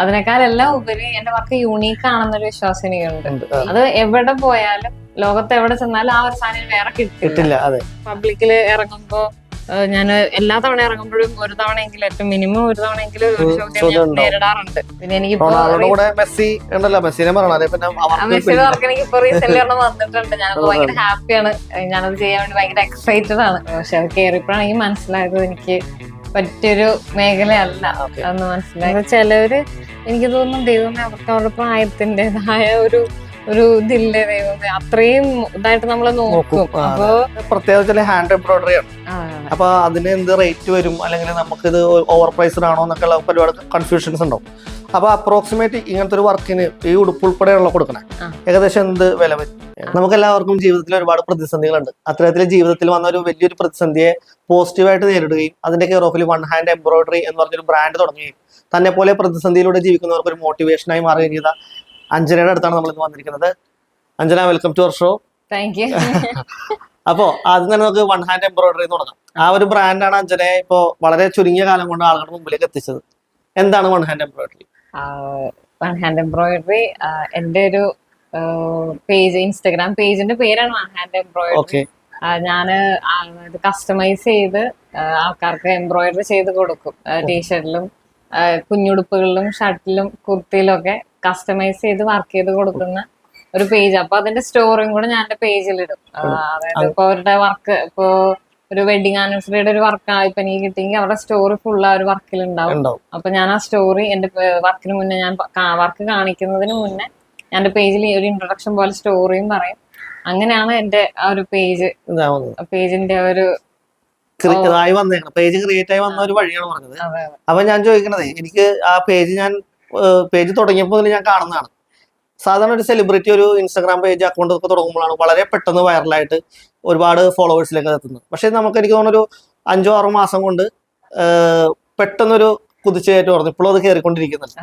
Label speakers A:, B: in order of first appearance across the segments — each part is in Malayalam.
A: അതിനേക്കാളെല്ലാം ഉപരി എന്റെ വർക്ക് യൂണീക്ക് ആണെന്നൊരു വിശ്വാസം എനിക്കുണ്ട്. അത് എവിടെ പോയാലും ലോകത്ത് എവിടെ ചെന്നാലും ആ ഒരു സാധനം വേറെ കിട്ടില്ല. പബ്ലിക്കില് ഇറങ്ങുമ്പോ ഞാൻ എല്ലാ തവണ ഇറങ്ങുമ്പോഴും ഒരു തവണയെങ്കിലും ഏറ്റവും മിനിമം ഒരു തവണയെങ്കിലും ഒരു ചോദ്യം നേരിടാറുണ്ട്. പിന്നെ എനിക്കിപ്പോ മെസ്സിയുടെ വർക്ക് എനിക്കിപ്പോ റീസെന്റ് ഒരെണ്ണം വന്നിട്ടുണ്ട്. ഞാനിപ്പോ ഭയങ്കര ഹാപ്പിയാണ്. ഞാനത് ചെയ്യാൻ വേണ്ടി ഭയങ്കര എക്സൈറ്റഡ് ആണ്. പക്ഷെ അത് കയറിയപ്പോഴാണ് എനിക്ക് മനസ്സിലായത് എനിക്ക് പറ്റിയൊരു മേഖലയല്ല എന്ന് മനസ്സിലായത്. ചിലവര് എനിക്ക് തോന്നുന്നു ദൈവമേ അവർക്ക് അവരുടെ പ്രായത്തിൻ്റെതായ ഒരു ഇതില്ലേ ദൈവമേ അത്രയും ഇതായിട്ട് നമ്മള് നോക്കും. അപ്പൊ
B: പ്രത്യേകിച്ച് ഹാൻഡ് എംബ്രോയിഡറി ആണ്. അപ്പൊ അതിന് എന്ത് റേറ്റ് വരും, അല്ലെങ്കിൽ നമുക്കിത് ഓവർ പ്രൈസ്ഡ് ആണോ എന്നൊക്കെ ഒരുപാട് കൺഫ്യൂഷൻസ് ഉണ്ടാവും. അപ്പൊ അപ്രോക്സിമേറ്റ് ഇങ്ങനത്തെ ഒരു വർക്കിന് ഈ ഉടുപ്പ് ഉൾപ്പെടെയുള്ള കൊടുക്കണേ ഏകദേശം എന്ത് വില വരും? നമുക്ക് എല്ലാവർക്കും ജീവിതത്തിൽ ഒരുപാട് പ്രതിസന്ധികളുണ്ട്. അത്തരത്തിൽ ജീവിതത്തിൽ വന്ന ഒരു വലിയൊരു പ്രതിസന്ധിയെ പോസിറ്റീവായിട്ട് നേരിടുകയും അതിന്റെ കെയർ ഓഫിൽ വൺ ഹാൻഡ് എംബ്രോയിഡറി എന്ന് പറഞ്ഞൊരു ബ്രാൻഡ് തുടങ്ങുകയും തന്നെ പോലെ പ്രതിസന്ധിയിലൂടെ ജീവിക്കുന്നവർക്ക് ഒരു മോട്ടിവേഷനായി മാറുകയും ചെയ്ത അഞ്ജനയുടെ അടുത്താണ് നമ്മൾ ഇന്ന് വന്നിരിക്കുന്നത്. Anjana, welcome to our show.
A: Thank you.
B: അപ്പോ ആദ്യം തന്നെ നമുക്ക് വൺ ഹാൻഡ് എംബ്രോയിഡറി തുടങ്ങാം. ആ ഒരു ബ്രാൻഡാണ് അഞ്ജനയെ ഇപ്പോ വളരെ ചുരുങ്ങിയ കാലം കൊണ്ട് ആളുകളുടെ മുമ്പിലേക്ക് എത്തിച്ചത്. എന്താണ് one hand embroidery?
A: One hand embroidery എന്റെ ഒരു പേജ്, ഇൻസ്റ്റാഗ്രാം പേജിന്റെ പേരാണ് വൺ ഹാൻഡ് എംബ്രോയിഡറി. ഞാന് ഇത് കസ്റ്റമൈസ് ചെയ്ത് ആൾക്കാർക്ക് എംബ്രോയിഡറി ചെയ്ത് കൊടുക്കും. ടീഷർട്ടിലും കുഞ്ഞുടുപ്പുകളിലും ഷർട്ടിലും കുർത്തിയിലും ഒക്കെ കസ്റ്റമൈസ് ചെയ്ത് വർക്ക് ചെയ്ത് കൊടുക്കുന്ന ഒരു പേജ്. അപ്പൊ അതിന്റെ സ്റ്റോറിയും കൂടെ ഞാൻ എന്റെ പേജിലിടും. അതായത് ഇപ്പൊ അവരുടെ വർക്ക്, ഇപ്പൊ ഒരു വെഡിങ് ആനിവേഴ്സറിയുടെ ഒരു വർക്ക് ഇപ്പൊ എനിക്ക് കിട്ടിയെങ്കിൽ അവരുടെ സ്റ്റോറി ഫുൾ ആ ഒരു വർക്കിൽ ഉണ്ടാവും. അപ്പൊ ഞാൻ ആ സ്റ്റോറി എന്റെ വർക്കിന് മുന്നേ, ഞാൻ വർക്ക് കാണിക്കുന്നതിന് മുന്നേ ഞാൻ എന്റെ പേജിൽ ഒരു ഇൻട്രൊഡക്ഷൻ പോലെ സ്റ്റോറിയും പറയും. അങ്ങനെയാണ് എന്റെ ആ ഒരു പേജിന്റെ ഒരു
B: പേജ് ക്രിയേറ്റ് ആയി വന്ന ഒരു വഴിയാണ് പറഞ്ഞത്. അപ്പൊ ഞാൻ ചോദിക്കണത്, എനിക്ക് ആ പേജ് തുടങ്ങിയപ്പോൾ ഞാൻ കാണുന്നതാണ്. സാധാരണ ഒരു സെലിബ്രിറ്റി ഒരു ഇൻസ്റ്റാഗ്രാം പേജ് അക്കൗണ്ട് ഒക്കെ തുടങ്ങുമ്പോഴാണ് വളരെ പെട്ടെന്ന് വൈറലായിട്ട് ഒരുപാട് ഫോളോവേഴ്സിലേക്ക് എത്തുന്നത്. പക്ഷെ എനിക്ക് തോന്നുന്നൊരു 5-6 മാസം കൊണ്ട് പെട്ടെന്നൊരു കുതിച്ചുകയറ്റം പറഞ്ഞു. ഇപ്പോഴും അത് കയറിക്കൊണ്ടിരിക്കുന്നുണ്ട്.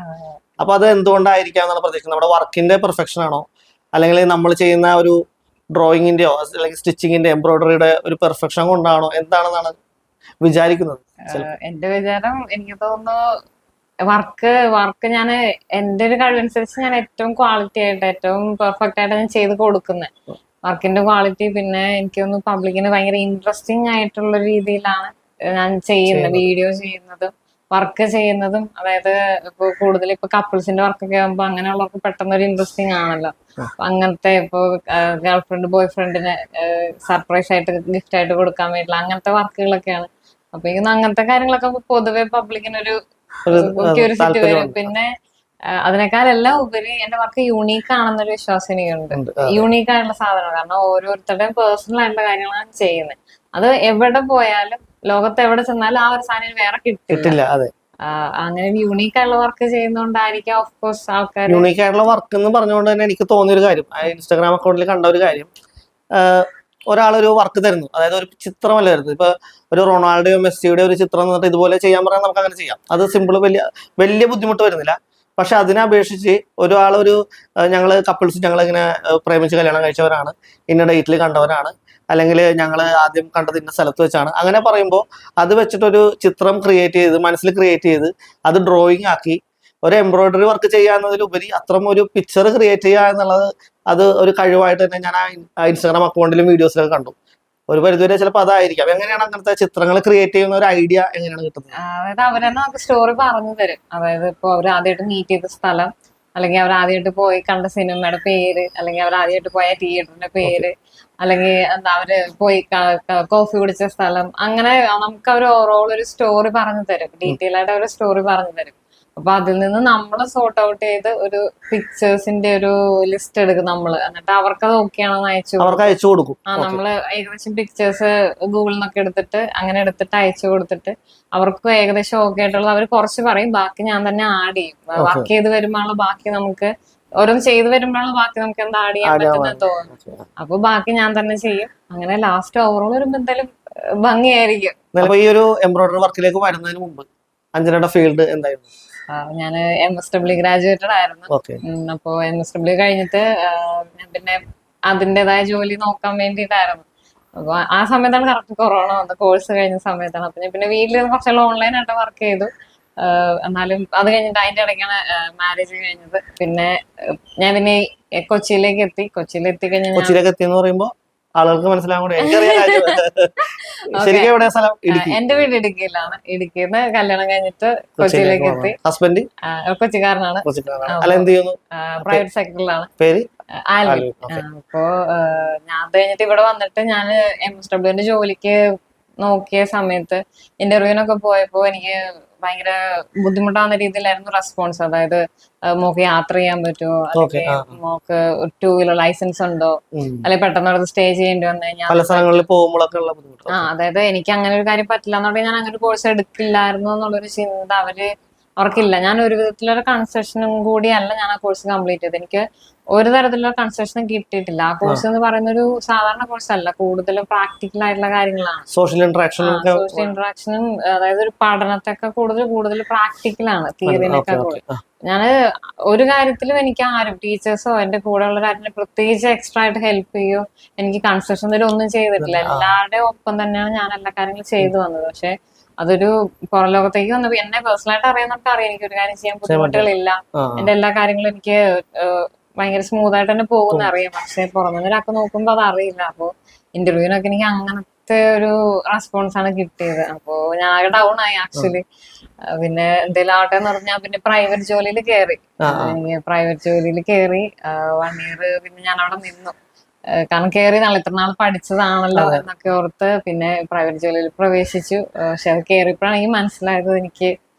B: അപ്പൊ അത് എന്തുകൊണ്ടായിരിക്കാം എന്നാണ് പ്രതീക്ഷിക്കുന്നത്? നമ്മുടെ വർക്കിന്റെ പെർഫെക്ഷൻ ആണോ, അല്ലെങ്കിൽ നമ്മൾ ചെയ്യുന്ന ഒരു ഡ്രോയിങ്ങിന്റെയോ അല്ലെങ്കിൽ സ്റ്റിച്ചിങ്ങിന്റെ എംബ്രോയിഡറിയുടെ ഒരു പെർഫെക്ഷൻ കൊണ്ടാണോ, എന്താണെന്നാണ് വിചാരിക്കുന്നത്?
A: എന്റെ വിചാരം, എനിക്ക് തോന്നുന്നു വർക്ക് ഞാൻ എന്റെ ഒരു കഴിവനുസരിച്ച് ഞാൻ ഏറ്റവും ക്വാളിറ്റി ആയിട്ട് ഏറ്റവും പെർഫെക്റ്റ് ആയിട്ട് ഞാൻ ചെയ്ത് കൊടുക്കുന്നത്. വർക്കിന്റെ ക്വാളിറ്റി, പിന്നെ എനിക്ക് തോന്നുന്നു പബ്ലിക്കിന് ഭയങ്കര ഇൻട്രസ്റ്റിംഗ് ആയിട്ടുള്ള രീതിയിലാണ് ഞാൻ ചെയ്യുന്നത്. വീഡിയോ ചെയ്യുന്നതും വർക്ക് ചെയ്യുന്നതും. അതായത് ഇപ്പൊ കൂടുതൽ ഇപ്പൊ കപ്പിൾസിന്റെ വർക്കൊക്കെ ആകുമ്പോ അങ്ങനെയുള്ളവർക്ക് പെട്ടെന്ന് ഒരു ഇൻട്രസ്റ്റിംഗ് ആണല്ലോ. അങ്ങനത്തെ ഇപ്പൊ ഗേൾഫ്രണ്ട് ബോയ് ഫ്രണ്ടിന് സർപ്രൈസ് ആയിട്ട് ഗിഫ്റ്റ് ആയിട്ട് കൊടുക്കാൻ വേണ്ടിയിട്ടുള്ള അങ്ങനത്തെ വർക്കുകളൊക്കെയാണ്. അപ്പൊ എനിക്ക് അങ്ങനത്തെ കാര്യങ്ങളൊക്കെ പൊതുവെ പബ്ലിക്കിനൊരു ക്യൂരിയോസിറ്റി വരും. പിന്നെ അതിനേക്കാളെല്ലാം ഉപരി എന്റെ വർക്ക് യൂണീക്ക് ആണെന്നൊരു വിശ്വാസം എനിക്കുണ്ട്. യൂണീക്ക് ആയിട്ടുള്ള സാധനമാണ്. കാരണം ഓരോരുത്തരുടെയും പേഴ്സണൽ ആയിട്ടുള്ള കാര്യങ്ങളാണ് ചെയ്യുന്നത്. അത് എവിടെ പോയാലും ലോകത്ത് എവിടെ ചെന്നാലും ആ ഒരു സാധനം വേറെ കിട്ടില്ല. അങ്ങനെ യൂണീക്ക് ആയിട്ടുള്ള വർക്ക് ചെയ്യുന്നോണ്ടായിരിക്കും ഓഫ് കോഴ്സ് ആൾക്കാർ.
B: യൂണീക്ക് ആയിട്ടുള്ള വർക്ക് എന്ന് പറഞ്ഞുകൊണ്ട് തന്നെ എനിക്ക് തോന്നിയൊരു കാര്യം, ഇൻസ്റ്റാഗ്രാം അക്കൗണ്ടിൽ കണ്ട ഒരു കാര്യം, ഒരാളൊരു വർക്ക് തരുന്നു. അതായത് ഒരു ചിത്രമല്ല വരുന്നത്. ഇപ്പൊ ഒരു റൊണാൾഡോയോ മെസ്സിയുടെ ഒരു ചിത്രം എന്നിട്ട് ഇതുപോലെ ചെയ്യാൻ പറഞ്ഞാൽ നമുക്ക് അങ്ങനെ ചെയ്യാം. അത് സിമ്പിൾ, വലിയ ബുദ്ധിമുട്ട് വരുന്നില്ല. പക്ഷെ അതിനെ അപേക്ഷിച്ച് ഞങ്ങൾ കപ്പിൾസ്, ഞങ്ങളിങ്ങനെ പ്രേമിച്ച് കല്യാണം കഴിച്ചവരാണ്, ഇന്ന ഡേറ്റിൽ കണ്ടവരാണ്, അല്ലെങ്കിൽ ഞങ്ങൾ ആദ്യം കണ്ടത് ഇന്ന സ്ഥലത്ത് വെച്ചാണ്, അങ്ങനെ പറയുമ്പോൾ അത് വെച്ചിട്ടൊരു ചിത്രം ക്രിയേറ്റ് ചെയ്ത്, മനസ്സിൽ ക്രിയേറ്റ് ചെയ്ത് അത് ഡ്രോയിങ് ആക്കി ഒരു എംബ്രോയിഡറി വർക്ക് ചെയ്യാന്നതിലുപരി അത്തരം ഒരു പിക്ചർ ക്രിയേറ്റ് ചെയ്യുക എന്നുള്ളത് അത് ഒരു കഴിവായിട്ട് തന്നെ ഞാൻ ആ ഇൻസ്റ്റാഗ്രാം അക്കൗണ്ടിലും വീഡിയോസിലൊക്കെ കണ്ടു. ഒരു പരിധിവരെ ചിലപ്പോൾ അതായിരിക്കാം. എങ്ങനെയാണ് അങ്ങനത്തെ ചിത്രങ്ങൾ ക്രിയേറ്റ് ചെയ്യുന്ന ഒരു ഐഡിയ എങ്ങനെയാണ് കിട്ടുന്നത്?
A: അതായത് അവരെന്നെ നമുക്ക് സ്റ്റോറി പറഞ്ഞു തരും. അതായത് ഇപ്പൊ അവർ ആദ്യമായിട്ട് മീറ്റ് ചെയ്ത സ്ഥലം, അല്ലെങ്കിൽ അവർ ആദ്യമായിട്ട് പോയി കണ്ട സിനിമയുടെ പേര്, അല്ലെങ്കിൽ അവർ ആദ്യമായിട്ട് പോയ തിയേറ്ററിന്റെ പേര്, അല്ലെങ്കിൽ എന്താ അവര് പോയി കോഫി കുടിച്ച സ്ഥലം, അങ്ങനെ നമുക്ക് അവർ ഓവറോൾ ഒരു സ്റ്റോറി പറഞ്ഞു തരും. ഡീറ്റെയിൽ ആയിട്ട് ഒരു സ്റ്റോറി പറഞ്ഞു തരും. അപ്പൊ അതിൽ നിന്ന് നമ്മൾ സോർട്ട് ഔട്ട് ചെയ്ത് ഒരു പിക്ചേഴ്സിന്റെ ഒരു ലിസ്റ്റ് എടുക്കും നമ്മള്. എന്നിട്ട് അവർക്കത് ഓക്കെയാണെന്ന് അയച്ചു കൊടുക്കും. നമ്മള് ഏകദേശം പിക്ചേഴ്സ് ഗൂഗിളിൽ നിന്നൊക്കെ എടുത്തിട്ട് അയച്ചു കൊടുത്തിട്ട് അവർക്ക് ഏകദേശം ഓക്കെ ആയിട്ടുള്ളത് അവർ കുറച്ച് പറയും. ബാക്കി ഞാൻ തന്നെ ആഡ് ചെയ്യും. വർക്ക് ചെയ്ത് വരുമ്പോഴുള്ള ബാക്കി നമുക്ക് ഓരോന്ന് ചെയ്ത് വരുമ്പോഴാണ് ബാക്കി നമുക്ക് എന്താ ആഡ് ചെയ്യാൻ പറ്റുന്നത് തോന്നുന്നു. അപ്പൊ ബാക്കി ഞാൻ തന്നെ ചെയ്യും. അങ്ങനെ ലാസ്റ്റ് ഓവറോൾ വരുമ്പോ എന്തായാലും ഭംഗിയായിരിക്കും.
B: ഈ ഒരു എംബ്രോയിഡറി വർക്കിലേക്ക് വരുന്നതിന് മുമ്പ് അഞ്ജനയുടെ ഫീൽഡ് എന്തായിരുന്നു?
A: ഞാൻ MSW ഗ്രാജുവേറ്റഡ് ആയിരുന്നു. അപ്പോ MSW കഴിഞ്ഞിട്ട് ഞാൻ പിന്നെ അതിൻ്റെതായ ജോലി നോക്കാൻ വേണ്ടിയിട്ടായിരുന്നു. അപ്പൊ ആ സമയത്താണ് കറക്റ്റ് കൊറോണ വന്നത്. കോഴ്സ് കഴിഞ്ഞ സമയത്താണ്. അപ്പൊ ഞാൻ പിന്നെ വീട്ടിൽ കുറച്ചെല്ലാം ഓൺലൈൻ ആയിട്ട് വർക്ക് ചെയ്തു. എന്നാലും അത് കഴിഞ്ഞിട്ട് അതിന്റെ ഇടയ്ക്കാണ് മാരേജ് കഴിഞ്ഞത്. പിന്നെ ഞാൻ പിന്നെ കൊച്ചിയിലേക്ക് എത്തി. കൊച്ചിയിലെത്തി കഴിഞ്ഞാൽ
B: കൊച്ചിയിലേക്ക് എത്തിയെന്ന് പറയുമ്പോ ആളുകൾക്ക് മനസ്സിലാകാൻ കൂടി എനിക്കറിയാം രാജ്യം. ശരിക്കും എവിടെയാ സ്ഥലം? ഇടുക്കി.
A: എന്റെ വീട് ഇടുക്കിയിലാണ്. ഇടുക്കിന്ന് കല്യാണം കഴിഞ്ഞിട്ട് കൊച്ചിയിലേക്ക് എത്തി.
B: ഹസ്ബൻഡ്
A: കൊച്ചിക്കാരനാണ്.
B: അല്ല, എന്ത് ചെയ്യുന്നു?
A: പ്രൈവറ്റ് സെക്ടറിലാണ്.
B: പേര്
A: ആൽവിൻ. അപ്പോ ഞാൻ അത് കഴിഞ്ഞിട്ട് ഇവിടെ വന്നിട്ട് ഞാൻ MSWന്റെ ജോലിക്ക് നോക്കിയ സമയത്ത് ഇന്റർവ്യൂവിനൊക്കെ പോയപ്പോ എനിക്ക് ഭയങ്കര ബുദ്ധിമുട്ടാവുന്ന രീതിയിലായിരുന്നു റെസ്പോൺസ്. അതായത് മോക്ക് യാത്ര ചെയ്യാൻ പറ്റുമോ, അല്ലെങ്കിൽ മോക്ക് 2 വീലർ ലൈസൻസ് ഉണ്ടോ, അല്ലെങ്കിൽ പെട്ടെന്ന് അവിടെ സ്റ്റേ ചെയ്യേണ്ടി വന്നു കഴിഞ്ഞാൽ അതായത് എനിക്ക് അങ്ങനെ ഒരു കാര്യം പറ്റില്ല എന്നുണ്ടെങ്കിൽ ഞാൻ അങ്ങനെ ഒരു കോഴ്സ് എടുക്കില്ലായിരുന്നു എന്നുള്ളൊരു ചിന്ത അവർക്കില്ല. ഞാൻ ഒരു വിധത്തിലൊരു കൺസെഷനും കൂടി അല്ല ഞാൻ ആ കോഴ്സ് കംപ്ലീറ്റ് ചെയ്തത്. എനിക്ക് ഒരു തരത്തിലുള്ള കൺസെഷനും കിട്ടിയിട്ടില്ല. ആ കോഴ്സ് എന്ന് പറയുന്ന ഒരു സാധാരണ കോഴ്സ് അല്ല, കൂടുതലും പ്രാക്ടിക്കൽ ആയിട്ടുള്ള കാര്യങ്ങളാണ്.
B: സോഷ്യൽ
A: ഇന്ററാക്ഷനും അതായത് ഒരു പഠനത്തൊക്കെ കൂടുതൽ പ്രാക്ടിക്കലാണ്, തിയറിനൊക്കെ കൂടുതൽ. ഞാൻ ഒരു കാര്യത്തിലും എനിക്ക് ആരും ടീച്ചേഴ്സോ എന്റെ കൂടെ ഉള്ളവരാരും പ്രത്യേകിച്ച് എക്സ്ട്രാ ആയിട്ട് ഹെൽപ്പ് ചെയ്യോ എനിക്ക് കൺസെഷൻ തരും ഒന്നും ചെയ്തിട്ടില്ല. എല്ലാവരുടെയും ഒപ്പം തന്നെയാണ് ഞാൻ എല്ലാ കാര്യങ്ങളും ചെയ്തു വന്നത്. പക്ഷെ അതൊരു പുറം ലോകത്തേക്ക് വന്നപ്പോ എന്നെ പേഴ്സണലായിട്ട് അറിയാന്നൊക്കെ അറിയാം എനിക്ക് ഒരു കാര്യം ചെയ്യാൻ ബുദ്ധിമുട്ടുകളില്ല, എന്റെ എല്ലാ കാര്യങ്ങളും എനിക്ക് ഭയങ്കര സ്മൂത്ത് ആയിട്ട് തന്നെ പോകുന്ന അറിയാം. പക്ഷെ പുറമെ ഒരാൾക്ക് നോക്കുമ്പോ അത് അറിയില്ല. അപ്പൊ ഇന്റർവ്യൂവിനൊക്കെ എനിക്ക് അങ്ങനത്തെ ഒരു റെസ്പോൺസ് ആണ് കിട്ടിയത്. അപ്പോ ഞാൻ ആകെ ഡൗൺ ആയി ആക്ച്വലി. പിന്നെ എന്തെങ്കിലും ആവട്ടെ എന്ന് പറഞ്ഞാൽ പിന്നെ പ്രൈവറ്റ് ജോലിയിൽ കയറി. പ്രൈവറ്റ് ജോലിയിൽ കയറി 1 ഇയർ പിന്നെ ഞാൻ അവിടെ നിന്നു. കാരണം കയറി ഇത്ര നാൾ പഠിച്ചതാണല്ലോ എന്നൊക്കെ ഓർത്ത് പിന്നെ പ്രൈവറ്റ് ജോലിയിൽ പ്രവേശിച്ചു. പക്ഷെ അത് കയറിയപ്പോഴാണ് എനിക്ക് മനസ്സിലായത് എനിക്ക്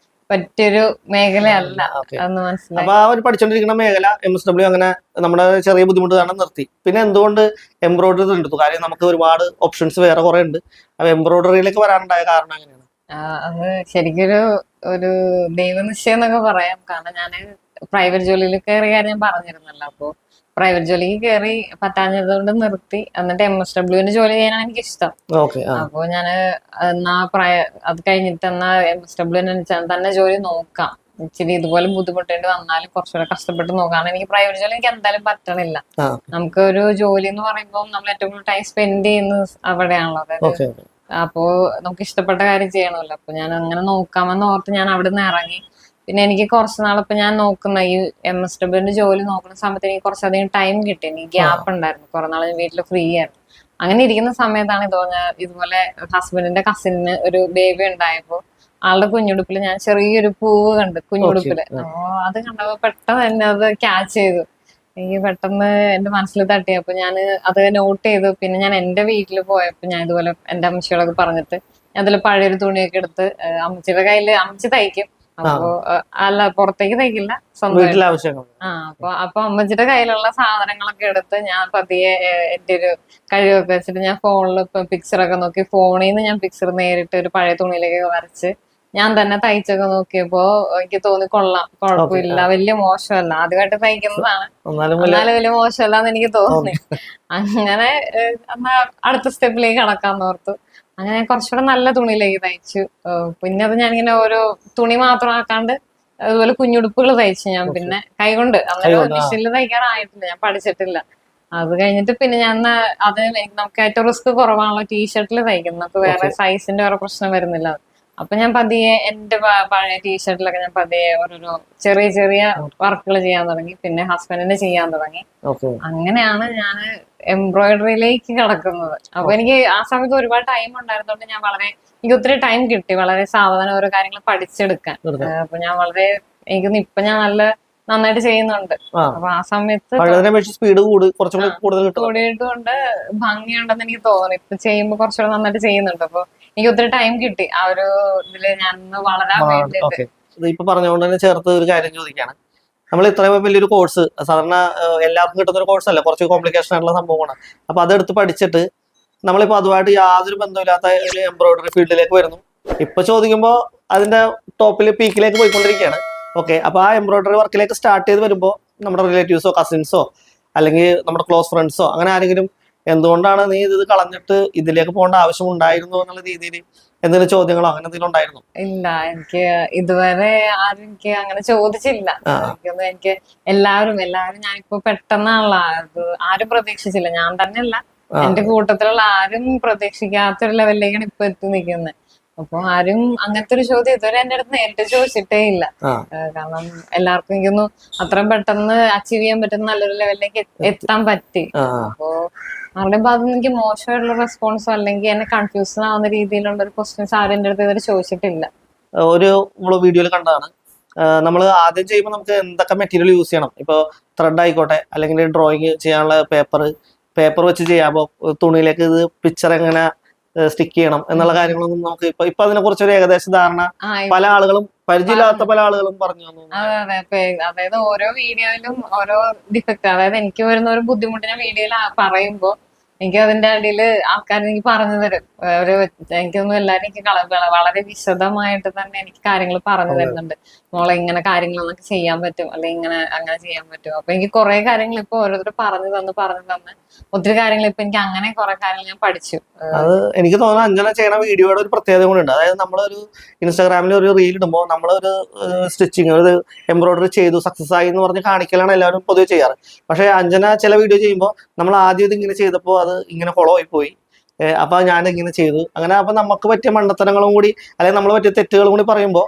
A: പറ്റിയൊരു മേഖലയല്ല എന്ന് മനസ്സിലായി.
B: അപ്പൊ ആ ഒരു പഠിച്ചോണ്ടിരിക്കുന്ന മേഖല MSW അങ്ങനെ നമ്മുടെ ചെറിയ ബുദ്ധിമുട്ട് കാരണം നിർത്തി. പിന്നെ എന്തുകൊണ്ട് എംബ്രോയിഡറി തിരഞ്ഞെടുത്തു? കാര്യം നമുക്ക് ഒരുപാട് ഓപ്ഷൻസ് വേറെ കുറെ ഉണ്ട്. അപ്പൊ എംബ്രോയിഡറിയിലേക്ക് വരാനുണ്ടായ കാരണം എങ്ങനെയാണ്?
A: അത് ശരിക്കൊരു ദൈവനിശ്ചയം എന്നൊക്കെ പറയാം. കാരണം ഞാൻ പ്രൈവറ്റ് ജോലിയിൽ കയറിയ കാര്യം ഞാൻ പറഞ്ഞിരുന്നല്ലോ. അപ്പോ പ്രൈവറ്റ് ജോലിക്ക് കയറി പറ്റാഞ്ഞതുകൊണ്ട് നിർത്തി. എന്നിട്ട് MSWന്റെ ജോലി ചെയ്യാനാണ് എനിക്ക് ഇഷ്ടം. അപ്പോ ഞാന് അത് കഴിഞ്ഞിട്ട് എന്നാ MSW തന്നെ ജോലി നോക്കാം, ഇച്ചിരി ഇതുപോലെ ബുദ്ധിമുട്ടേണ്ടി വന്നാലും കുറച്ചുകൂടെ കഷ്ടപ്പെട്ട് നോക്കാം. എനിക്ക് പ്രൈവറ്റ് ജോലി എനിക്ക് എന്തായാലും പറ്റണില്ല. നമുക്ക് ഒരു ജോലി എന്ന് പറയുമ്പോൾ നമ്മൾ ഏറ്റവും കൂടുതൽ ടൈം സ്പെൻഡ് ചെയ്യുന്നത് അവിടെയാണല്ലോ. അതായത് അപ്പോ നമുക്ക് ഇഷ്ടപ്പെട്ട കാര്യം ചെയ്യണമല്ലോ. അപ്പൊ ഞാൻ അങ്ങനെ നോക്കാമെന്ന് ഓർത്ത് ഞാൻ അവിടെ നിന്ന് ഇറങ്ങി. പിന്നെ എനിക്ക് കുറച്ച് നാളിപ്പോ ഞാൻ നോക്കുന്ന ഈ MSWന്റെ ജോലി നോക്കുന്ന സമയത്ത് എനിക്ക് കുറച്ചധികം ടൈം കിട്ടി. എനിക്ക് ഗ്യാപ്പ് ഉണ്ടായിരുന്നു, കുറെ നാൾ ഞാൻ വീട്ടിൽ ഫ്രീ ആയിരുന്നു. അങ്ങനെ ഇരിക്കുന്ന സമയത്താണ് ഇതുപോലെ ഹസ്ബൻഡിന്റെ കസിന് ഒരു ബേബി ഉണ്ടായപ്പോ ആളുടെ കുഞ്ഞുടുപ്പിൽ ഞാൻ ചെറിയൊരു പൂവ് കണ്ട്, കുഞ്ഞുടുപ്പില്. അത് കണ്ടപ്പോ പെട്ടെന്ന് തന്നെ അത് ക്യാച്ച് ചെയ്തു. എനിക്ക് പെട്ടെന്ന് എന്റെ മനസ്സിൽ തട്ടി. അപ്പൊ ഞാൻ അത് നോട്ട് ചെയ്തു. പിന്നെ ഞാൻ എന്റെ വീട്ടിൽ പോയപ്പോ ഞാൻ ഇതുപോലെ എന്റെ അമ്മച്ചിയോടൊക്കെ പറഞ്ഞിട്ട് ഞാൻ അതിൽ പഴയൊരു തുണിയൊക്കെ എടുത്ത് അമ്മച്ചിയുടെ കയ്യില്, അമ്മച്ചി തയ്ക്കും. അപ്പൊ അല്ല പുറത്തേക്ക് തയ്ക്കില്ല, സ്വന്തം. അപ്പൊ അമ്മച്ചിയുടെ കയ്യിലുള്ള സാധനങ്ങളൊക്കെ എടുത്ത് ഞാൻ പതിയെ എന്റെ ഒരു കഴിവൊക്കെ വെച്ചിട്ട് ഞാൻ ഫോണിൽ ഇപ്പൊ പിക്ചറൊക്കെ നോക്കി, ഫോണിൽ നിന്ന് ഞാൻ പിക്ചർ നേരിട്ട് ഒരു പഴയ തുണിയിലേക്ക് വരച്ച് ഞാൻ തന്നെ തയ്ച്ചൊക്കെ നോക്കിയപ്പോ എനിക്ക് തോന്നി കൊള്ളാം, കുഴപ്പമില്ല, വലിയ മോശമല്ല. ആദ്യമായിട്ട് തയ്ക്കുന്നതാണ്, എന്നാലും വലിയ മോശമല്ലാന്ന് എനിക്ക് തോന്നി. അങ്ങനെ എന്നാ അടുത്ത സ്റ്റെപ്പിലേക്ക് കടക്കാന്ന് ഓർത്തു. അങ്ങനെ കുറച്ചുകൂടെ നല്ല തുണിയിലേക്ക് തയ്ച്ചു. പിന്നെ അത് ഞാനിങ്ങനെ ഓരോ തുണി മാത്രം ആക്കാണ്ട് അതുപോലെ കുഞ്ഞുടുപ്പുകൾ തയ്ച്ചു ഞാൻ. പിന്നെ കൈകൊണ്ട് അന്നേരം മെഷീനിൽ തയ്ക്കാറായിട്ടില്ല, ഞാൻ പഠിച്ചിട്ടില്ല. അത് കഴിഞ്ഞിട്ട് പിന്നെ ഞാൻ അത് നമുക്ക് ഏറ്റവും റിസ്ക് കുറവാണല്ലോ ടീഷർട്ടിൽ തയ്ക്കുന്നത്, നമുക്ക് വേറെ സൈസിന്റെ വേറെ പ്രശ്നം വരുന്നില്ല. അപ്പൊ ഞാൻ പതിയെ എന്റെ പഴയ ടീഷർട്ടിലൊക്കെ ഞാൻ പതിയെ ഓരോരോ ചെറിയ വർക്കുകൾ ചെയ്യാൻ തുടങ്ങി. പിന്നെ ഹസ്ബൻഡിന് ചെയ്യാൻ തുടങ്ങി. അങ്ങനെയാണ് ഞാൻ എംബ്രോയിഡറിയിലേക്ക് കടക്കുന്നത്. അപ്പൊ എനിക്ക് ആ സമയത്ത് ഒരുപാട് ടൈം ഉണ്ടായിരുന്നോണ്ട് എനിക്ക് ഒത്തിരി ടൈം കിട്ടി വളരെ സാവധാനം ഓരോ കാര്യങ്ങൾ പഠിച്ചെടുക്കാൻ. അപ്പൊ ഞാൻ ഇപ്പൊ ഞാൻ നന്നായിട്ട് ചെയ്യുന്നുണ്ട്. അപ്പൊ ആ സമയത്ത്
B: സ്പീഡ്
A: കൂടിയിട്ടുണ്ട്, ഭംഗിയുണ്ടെന്ന് എനിക്ക് തോന്നി. ഇപ്പൊ ചെയ്യുമ്പോ കുറച്ചുകൂടെ നന്നായിട്ട് ചെയ്യുന്നുണ്ട്. അപ്പൊ എനിക്ക് ഒത്തിരി ടൈം കിട്ടി ആ ഒരു ഇതില് ഞാൻ വളരാൻ വേണ്ടിട്ട്.
B: ഇപ്പൊ പറഞ്ഞുകൊണ്ട് തന്നെ ചേർത്ത് ഒരു കാര്യം ചോദിക്കാണ്. നമ്മൾ ഇത്രയും വലിയൊരു കോഴ്സ് സാധാരണ എല്ലാവർക്കും കിട്ടുന്ന ഒരു കോഴ്സ് അല്ല, കുറച്ച് കോംപ്ലിക്കേഷൻ ആയിട്ടുള്ള സംഭവമാണ്. അപ്പൊ അതെടുത്ത് പഠിച്ചിട്ട് നമ്മളിപ്പോ അതുമായിട്ട് യാതൊരു ബന്ധമില്ലാത്ത എംബ്രോയിഡറി ഫീൽഡിലേക്ക് വരുന്നു. ഇപ്പൊ ചോദിക്കുമ്പോൾ അതിന്റെ ടോപ്പിൽ പീക്കിലേക്ക് പോയിക്കൊണ്ടിരിക്കുകയാണ്. അപ്പൊ ആ എംബ്രോയിഡറി വർക്കിലേക്ക് സ്റ്റാർട്ട് ചെയ്ത് വരുമ്പോൾ നമ്മുടെ റിലേറ്റീവ്സോ കസിൻസോ അല്ലെങ്കിൽ നമ്മുടെ ക്ലോസ് ഫ്രണ്ട്സോ അങ്ങനെ ആരെങ്കിലും എന്തുകൊണ്ടാണ് നീ ഇത് കളഞ്ഞിട്ട് ഇതിലേക്ക് പോകേണ്ട ആവശ്യം ഉണ്ടായിരുന്നു എന്നുള്ള രീതിയിൽ എന്തെങ്കിലും ചോദ്യങ്ങളോ അങ്ങനെ എന്തെങ്കിലും ഉണ്ടായിരുന്നു?
A: ഇല്ല, എനിക്ക് ഇതുവരെ ആരും എനിക്ക് അങ്ങനെ ചോദിച്ചില്ല. എനിക്ക് എല്ലാവരും ഞാനിപ്പോ പെട്ടെന്നുള്ള ആരും പ്രതീക്ഷിച്ചില്ല, ഞാൻ തന്നെയല്ല എന്റെ കൂട്ടത്തിലുള്ള ആരും പ്രതീക്ഷിക്കാത്തൊരു ലെവലിലേക്കാണ് ഇപ്പൊ എത്തി നിൽക്കുന്നത്. അപ്പൊ ആരും അങ്ങനത്തെ ഒരു ചോദ്യം ഇതുവരെ എന്റെ അടുത്ത് നേരിട്ട് ചോദിച്ചിട്ടേ ഇല്ല. കാരണം എല്ലാവർക്കും എനിക്കൊന്നും അത്രയും പെട്ടെന്ന് അച്ചീവ് ചെയ്യാൻ പറ്റുന്ന നല്ലൊരു ലെവലിലേക്ക് എത്താൻ പറ്റി. അപ്പോ ആരുടെയും ഭാഗത്ത് നിന്ന് എനിക്ക് മോശമായിട്ടുള്ള റെസ്പോൺസോ അല്ലെങ്കിൽ എന്നെ കൺഫ്യൂഷൻ ആവുന്ന രീതിയിലുള്ള ഒരു ക്വസ്റ്റ്യൻസ് ആരും എന്റെ അടുത്ത് ഇതുവരെ ചോദിച്ചിട്ടില്ല.
B: ഒരു വീഡിയോയിൽ കണ്ടതാണ്, നമ്മൾ ആദ്യം ചെയ്യുമ്പോൾ നമുക്ക് എന്തൊക്കെ മെറ്റീരിയൽ യൂസ് ചെയ്യണം. ഇപ്പോൾ ത്രെഡ് ആയിക്കോട്ടെ, അല്ലെങ്കിൽ ഡ്രോയിങ് ചെയ്യാനുള്ള പേപ്പർ വെച്ച് ചെയ്യാമ്പോൾ തുണിയിലേക്ക് ഇത് പിക്ചർ എങ്ങനെ സ്റ്റിക്ക് ചെയ്യണം എന്നുള്ള കാര്യങ്ങളൊന്നും നമുക്ക് ഇപ്പൊ അതിനെ കുറിച്ച് ഒരു ഏകദേശ ധാരണ പല ആളുകളും, പരിചയമില്ലാത്ത പല ആളുകളും പറഞ്ഞു തന്നു.
A: അതെ, അതായത് ഓരോ വീഡിയോയിലും ഓരോ ഡിഫക്റ്റ്, അതായത് എനിക്ക് വരുന്ന ഒരു ബുദ്ധിമുട്ട് ഞാൻ വീഡിയോയിൽ പറയുമ്പോ എനിക്ക് അതിന്റെ അടിയിൽ ആൾക്കാർ എനിക്ക് പറഞ്ഞു തരും. എനിക്കൊന്നും എല്ലാവരും എനിക്ക് വളരെ വിശദമായിട്ട് തന്നെ എനിക്ക് കാര്യങ്ങൾ പറഞ്ഞു തരുന്നുണ്ട്. മോളെ ഇങ്ങനെ കാര്യങ്ങളൊക്കെ ചെയ്യാൻ പറ്റും, അല്ലെങ്കിൽ ഇങ്ങനെ അങ്ങനെ ചെയ്യാൻ പറ്റും. അപ്പൊ എനിക്ക് കുറെ കാര്യങ്ങൾ ഇപ്പൊ ഓരോരുത്തർ പറഞ്ഞു തന്ന് ഒത്തിരി കാര്യങ്ങൾ ഇപ്പൊ എനിക്ക് അങ്ങനെ കുറെ കാര്യങ്ങൾ ഞാൻ പഠിച്ചു.
B: അത് എനിക്ക് തോന്നുന്നു അഞ്ജന ചെയ്യണ വീഡിയോയുടെ ഒരു പ്രത്യേകത കൂടെ ഉണ്ട്. അതായത് നമ്മളൊരു ഇൻസ്റ്റാഗ്രാമിൽ ഒരു റീൽ ഇടുമ്പോൾ നമ്മളൊരു സ്റ്റിച്ചിങ്, ഒരു എംബ്രോയിഡറി ചെയ്തു സക്സസ് ആയി എന്ന് പറഞ്ഞ് കാണിക്കലാണ് എല്ലാവരും പൊതുവെ ചെയ്യാറ്. പക്ഷെ അഞ്ജന ചില വീഡിയോ ചെയ്യുമ്പോൾ നമ്മൾ ആദ്യം ഇത് ഇങ്ങനെ ചെയ്തപ്പോൾ അത് ഇങ്ങനെ ഫോളോ ആയി പോയി, അപ്പൊ ഞാൻ ഇങ്ങനെ ചെയ്തു അങ്ങനെ. അപ്പൊ നമുക്ക് പറ്റിയ മണ്ടത്തരങ്ങളും കൂടി അല്ലെങ്കിൽ നമ്മൾ പറ്റിയ തെറ്റുകളും കൂടി പറയുമ്പോൾ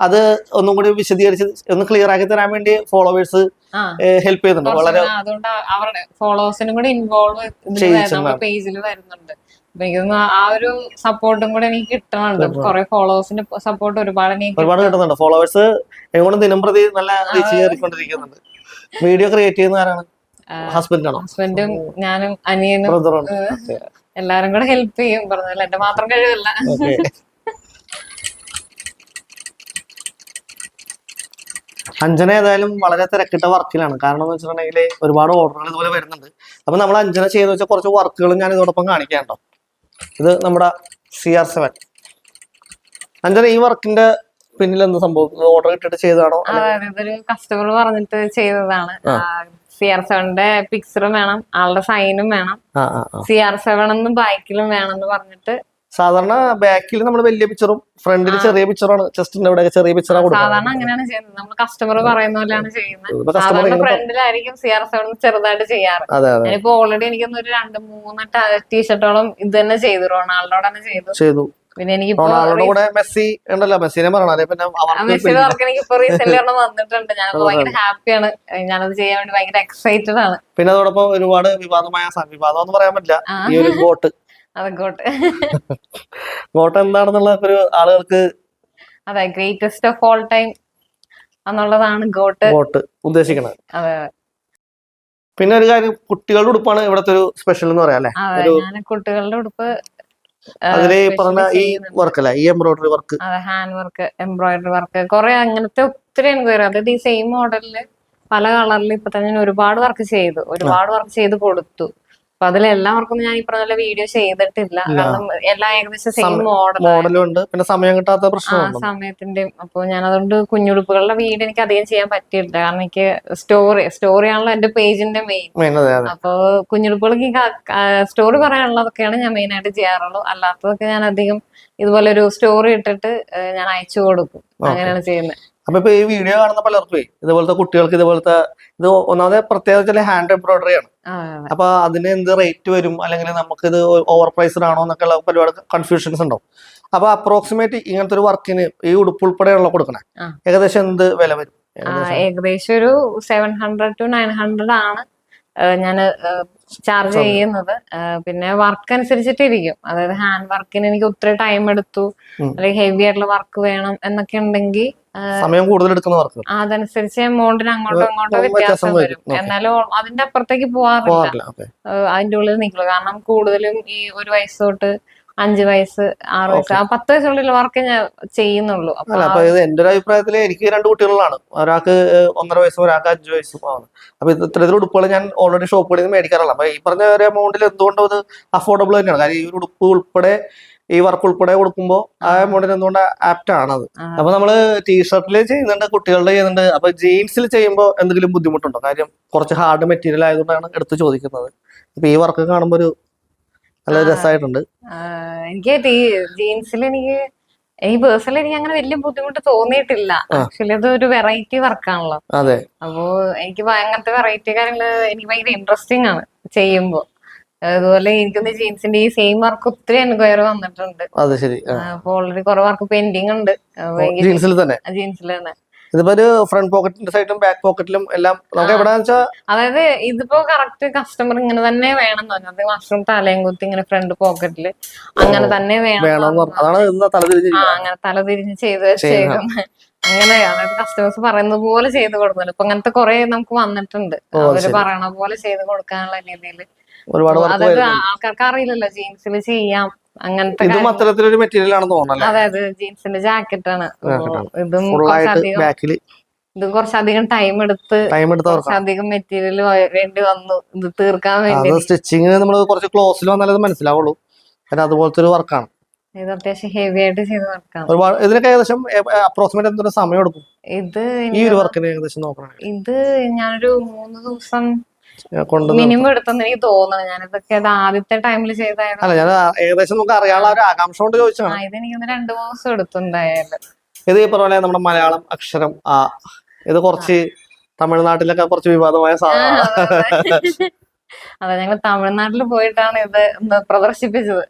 B: അത് ഒന്നും കൂടി വിശദീകരിച്ച് ഒന്ന് ക്ലിയർ ആക്കി തരാൻ വേണ്ടി ഫോളോവേഴ്സ് ഹെൽപ്പ് ചെയ്യുന്നുണ്ട്. വളരെ
A: അതുകൊണ്ട് അവരുടെ ഫോളോവേഴ്സിനും കൂടി ഇൻവോൾവ് പേജിൽ വരുന്നുണ്ട്. ആ ഒരു സപ്പോർട്ടും കൂടെ എനിക്ക് കിട്ടുന്നുണ്ട്. കുറെ ഫോളോവേഴ്സിന്റെ സപ്പോർട്ട് ഒരുപാട്
B: കിട്ടുന്നുണ്ട്. ഫോളോവേഴ്സ് എങ്ങോട്ടും ദിനം പ്രതി നല്ല റീച്ച് കയറിക്കൊണ്ടിരിക്കുന്നുണ്ട്. വീഡിയോ ക്രിയേറ്റ് ചെയ്യുന്ന ആരാണ്?
A: ഹസ്ബൻഡും ഞാനും അനിയനും എല്ലാരും കൂടെ ഹെൽപ്പ് ചെയ്യും. പറഞ്ഞല്ലോ, എന്റെ മാത്രം കഴിവല്ല.
B: അഞ്ജന ഏതായാലും വളരെ തിരക്കിട്ട വർക്കിലാണ്. കാരണം എന്ന് വെച്ചിട്ടുണ്ടെങ്കിൽ ഒരുപാട് ഓർഡറുകൾ ഇതുപോലെ വരുന്നുണ്ട്. അപ്പൊ നമ്മൾ അഞ്ജന ചെയ്ത് വെച്ച കുറച്ച് വർക്കുകളും ഞാൻ ഇതോടൊപ്പം കാണിക്കാം കേട്ടോ. ഇത് നമ്മുടെ CR7. അഞ്ജന, ഈ വർക്കിന്റെ പിന്നിൽ എന്ത് സംഭവം? ഓർഡർ ഇട്ടിട്ട് ചെയ്തതാണോ?
A: ഇതൊരു കസ്റ്റമർ പറഞ്ഞിട്ട് ചെയ്തതാണ്. CR7ന്റെ പിക്ചറും വേണം, ആളുടെ സൈനും വേണം, CR7 എന്നും ബാക്കിലും വേണമെന്ന് പറഞ്ഞിട്ട്.
B: സാധാരണ ബാക്കിൽ നമ്മൾ വലിയ പിക്ചറും ഫ്രണ്ടിൽ ചെറിയ പിക്ചറാണ്, ചെസ്റ്റിന്റെ ഇവിടെ ചെറിയ പിക്ചറാണ് കൊടുക്കുന്നത്.
A: സാധാരണ അങ്ങനെയാണ് ചെയ്യുന്നത്. നമ്മൾ കസ്റ്റമർ പറയുന്ന പോലെയാണ് ചെയ്യുന്നത്. സാധാരണ ഫ്രണ്ടിലായിരിക്കും CR7 ചെറുതായിട്ട് ചെയ്യാറ്. ഞാനിപ്പോ ഓൾറെഡി എനിക്കൊന്ന് ഒരു 2-3 ടീഷർട്ടോളം ഇത് തന്നെ ചെയ്തു, റൊണാൾഡോടെ തന്നെ ചെയ്തു. പിന്നെ എനിക്കിപ്പോ
B: മെസ്സി ഉണ്ടല്ലോ, മെസ്സിനെ
A: മെസ്സിയുടെ വർക്ക് എനിക്കിപ്പോ റീസെന്റ് വന്നിട്ടുണ്ട്. ഞാൻ ഭയങ്കര ഹാപ്പിയാണ്. ഞാനത് ചെയ്യാൻ വേണ്ടി ഭയങ്കര എക്സൈറ്റഡ് ആണ്.
B: പിന്നെ അതോടൊപ്പം ഒരുപാട് വിവാദമായ വിവാദം എന്ന് പറയാൻ പറ്റില്ല, ഈ ഒരു ഗോട്ട് ഗോട്ട് എന്താണെന്നുള്ള ഒരു ആളുകൾക്ക്,
A: അതെ, ഗ്രേറ്റസ്റ്റ് ഓഫ് ഓൾ ടൈം എന്നുള്ളതാണ് ഗോട്ട്
B: ഉദ്ദേശിക്കുന്നത്. പിന്നെ ഒരു കാര്യം, കുട്ടികളുടെ ഉടുപ്പാണ് ഇവിടത്തെ ഒരു സ്പെഷ്യൽ എന്ന് പറയാം അല്ലെ?
A: കുട്ടികളുടെ ഉടുപ്പ്
B: അതില് പറഞ്ഞ ഈ വർക്ക് അല്ല, ഈ embroidery work,
A: hand work, embroidery work, കുറെ അങ്ങനത്തെ ഒത്തിരി എൻക്വയറി. അതായത് ഈ സെയിം മോഡലില് പല കളറിൽ ഇപ്പൊ തന്നെ ഞാൻ ഒരുപാട് വർക്ക് ചെയ്ത് കൊടുത്തു. അപ്പൊ അതിലെല്ലാവർക്കും ഞാൻ ഈ പറഞ്ഞ വീഡിയോ ചെയ്തിട്ടില്ല. കാരണം എല്ലാം ഏകദേശം സെയിം
B: മോഡലുണ്ട്. പിന്നെ സമയം കിട്ടാത്ത പ്രശ്നം
A: സമയത്തിന്റെ. അപ്പൊ ഞാൻ അതുകൊണ്ട് കുഞ്ഞുടുപ്പുകളുടെ വീഡിയോ എനിക്ക് അധികം ചെയ്യാൻ പറ്റിയില്ല. കാരണം എനിക്ക് സ്റ്റോറി ആണല്ലോ എന്റെ പേജിന്റെ മെയിൻ. അപ്പൊ കുഞ്ഞുടുപ്പുകൾക്ക് സ്റ്റോറി പറയാനുള്ളതൊക്കെയാണ് ഞാൻ മെയിൻ ആയിട്ട് ചെയ്യാറുള്ളൂ. അല്ലാത്തതൊക്കെ ഞാൻ അധികം ഇതുപോലെ ഒരു സ്റ്റോറി ഇട്ടിട്ട് ഞാൻ അയച്ചു കൊടുക്കും. അങ്ങനെയാണ് ചെയ്യുന്നത്.
B: അപ്പൊ ഇപ്പൊ ഈ വീഡിയോ കാണുന്ന പലർക്കും ഇതുപോലത്തെ കുട്ടികൾക്ക് ഇത് ഒന്നാമത് പ്രത്യേകിച്ച് ഹാൻഡ് എംബ്രോയിഡറി ആണ്. അപ്പൊ അതിന് എന്ത് റേറ്റ് വരും, അല്ലെങ്കിൽ നമുക്ക് ഇത് ഓവർ പ്രൈസ്ഡ് ആണോ എന്നൊക്കെ ഉള്ള ഒരുപാട് കൺഫ്യൂഷൻസ് ഉണ്ടാവും. അപ്പൊ അപ്രോക്സിമേറ്റ് ഇങ്ങനത്തെ ഒരു വർക്കിന് ഈ ഉടുപ്പ് ഉൾപ്പെടെയാണല്ലോ കൊടുക്കണേ, ഏകദേശം എന്ത് വില വരും?
A: ഏകദേശം ഒരു 700 to 900 ആണ് ഞാൻ ചാർജ് ചെയ്യുന്നത്. പിന്നെ വർക്ക് അനുസരിച്ചിട്ടിരിക്കും. അതായത് ഹാൻഡ് വർക്കിന് എനിക്ക് ഒത്തിരി ടൈം എടുത്തു, അല്ലെങ്കിൽ ഹെവി ആയിട്ടുള്ള വർക്ക് വേണം എന്നൊക്കെ ഉണ്ടെങ്കിൽ
B: സമയം കൂടുതൽ എടുക്കുന്ന വർക്ക്
A: അതനുസരിച്ച് എമൗണ്ടിന് അങ്ങോട്ടും ഇങ്ങോട്ടും വ്യത്യാസം വരും. എന്നാലും അതിന്റെ അപ്പുറത്തേക്ക് പോവാറില്ല, അതിന്റെ ഉള്ളിൽ നിൽക്കുള്ളൂ. കാരണം കൂടുതലും ഈ 1 വയസ്സ് തൊട്ട് 5 വയസ്സ് 6 വയസ്സ് 10 വയസ്സുള്ള വർക്ക് ഞാൻ ചെയ്യുന്നുള്ളൂ.
B: അപ്പൊ ഇത് എന്റെ ഒരു അഭിപ്രായത്തിൽ എനിക്ക് 2 കുട്ടികളാണ്, ഒരാൾക്ക് 1.5 വയസ്സും ഒരാൾക്ക് 5 വയസ്സും ആണ്. അപ്പൊ ഇത്തരത്തിൽ ഉടുപ്പുകൾ ഞാൻ ഓൾറെഡി ഷോപ്പുകളിൽ നിന്ന് മേടിക്കാറുള്ള. അപ്പൊ ഈ പറഞ്ഞ ഒരു എമൗണ്ടിൽ എന്തുകൊണ്ടും അത് അഫോർഡബിൾ തന്നെയാണ്. കാര്യം ഈ ഒരു ഉടുപ്പ് ഉൾപ്പെടെ ഈ വർക്ക് ഉൾപ്പെടെ കൊടുക്കുമ്പോൾ ആ എമൗണ്ടിന് എന്തുകൊണ്ട് ആപ്റ്റ് ആണത്. അപ്പൊ നമ്മള് ടീഷർട്ടിൽ ചെയ്യുന്നുണ്ട്, കുട്ടികളുടെ ചെയ്യുന്നുണ്ട്. അപ്പൊ ജീൻസിൽ ചെയ്യുമ്പോൾ എന്തെങ്കിലും ബുദ്ധിമുട്ടുണ്ടോ? കാര്യം കുറച്ച് ഹാർഡ് മെറ്റീരിയൽ ആയതുകൊണ്ടാണ് എടുത്ത് ചോദിക്കുന്നത്. ഇപ്പൊ ഈ വർക്ക് കാണുമ്പോൾ ഒരു നല്ല രസമായിട്ടുണ്ട്.
A: എനിക്ക് ജീൻസിൽ എനിക്ക് പേഴ്സണലി എനിക്ക് അങ്ങനെ വലിയ ബുദ്ധിമുട്ട് തോന്നിയിട്ടില്ല. ആക്ച്വലി അത് ഒരു വെറൈറ്റി വർക്കാണല്ലോ.
B: അതെ.
A: അപ്പോ എനിക്ക് അങ്ങനത്തെ വെറൈറ്റി കാര്യങ്ങള് എനിക്ക് ഭയങ്കര ഇൻട്രസ്റ്റിംഗ് ആണ് ചെയ്യുമ്പോ. അതുപോലെ എനിക്കൊന്ന് ജീൻസിന്റെ ഈ സെയിം വർക്ക് ഒത്തിരി എൻക്വയറി വന്നിട്ടുണ്ട്.
B: അത് ശരി.
A: അപ്പൊ ഓൾറെഡി കുറെ വർക്ക് പെൻഡിങ് ഉണ്ട്
B: ജീൻസിൽ തന്നെ.
A: ജീൻസിൽ തന്നെ.
B: ഇതിപ്പോ ഒരു ഫ്രണ്ട് പോക്കറ്റിന്റെ സൈഡും ബാക്ക് പോക്കറ്റിലും എല്ലാം നമുക്ക് എവിടെയാണെന്ന് വെച്ചാൽ,
A: അതായത് ഇതിപ്പോ കറക്റ്റ് കസ്റ്റമർ ഇങ്ങനെ തന്നെ വേണം എന്ന് പറഞ്ഞത്, മഷ്റൂം തലയും കുത്തി ഇങ്ങനെ ഫ്രണ്ട് പോക്കറ്റില് അങ്ങനെ തന്നെ വേണം.
B: അതാണ്
A: അങ്ങനെ തലതിരിഞ്ഞ് ചെയ്ത് വെച്ചേക്കുന്നത്. അങ്ങനെ അതായത് കസ്റ്റമേഴ്സ് പറയുന്നത് പോലെ ചെയ്ത് കൊടുക്കുന്നുണ്ട്. ഇപ്പൊ അങ്ങനത്തെ കുറെ നമുക്ക് വന്നിട്ടുണ്ട്. അവര് പറയണ പോലെ ചെയ്ത് കൊടുക്കാനുള്ള രീതിയിൽ. അതായത് ആൾക്കാർക്ക് അറിയില്ലല്ലോ ജീൻസിൽ ചെയ്യാം അങ്ങനത്തെ.
B: മെറ്റീരിയൽ ആണെന്ന് തോന്നുന്നു.
A: അതായത് ജീൻസിന്റെ ജാക്കറ്റ് ആണ്. ഇതും കുറച്ചധികം ടൈം എടുത്ത് കുറച്ചധികം മെറ്റീരിയൽ വേണ്ടി വന്നു ഇത് തീർക്കാൻ വേണ്ടി.
B: സ്റ്റിച്ചിങ് നമ്മൾ കുറച്ച് ക്ലോസിൽ വന്നാലേ അത് മനസ്സിലാവുള്ളൂ. അതുപോലത്തെ ഒരു വർക്കാണ്
A: ഇത്. അത്യാവശ്യം ഹെവി ആയിട്ട് ചെയ്ത് വർക്കാണ്.
B: ഇതിനൊക്കെ ഏകദേശം അപ്രോക്സിമേറ്റ് എന്തൊരു സമയം എടുക്കും
A: ഇത്
B: ഈ ഒരു വർക്കിന് ഏകദേശം നോക്കണം?
A: ഇത് ഞാനൊരു 3 ദിവസം മിനിമം എടുത്തെന്ന് എനിക്ക് തോന്നുന്നു. ഞാനിതൊക്കെ ആദ്യത്തെ ടൈമിൽ ചെയ്തായിരുന്നു.
B: അല്ല, ഞാൻ ഏകദേശം നമുക്ക് അറിയാനുള്ള ഒരു ആകാംക്ഷ കൊണ്ട് ചോദിച്ചാണ്.
A: ഇതെനിക്ക് 2-3 ദിവസം എടുത്തുണ്ടായാലും.
B: ഇത് ഈ പറഞ്ഞ നമ്മുടെ മലയാളം അക്ഷരം ഇത് കുറച്ച് തമിഴ്നാട്ടിലൊക്കെ കുറച്ച് വിവാദമായ സാധനമാണ്.
A: അതെ, ഞങ്ങൾ തമിഴ്നാട്ടിൽ പോയിട്ടാണ് ഇത് പ്രദർശിപ്പിച്ചത്.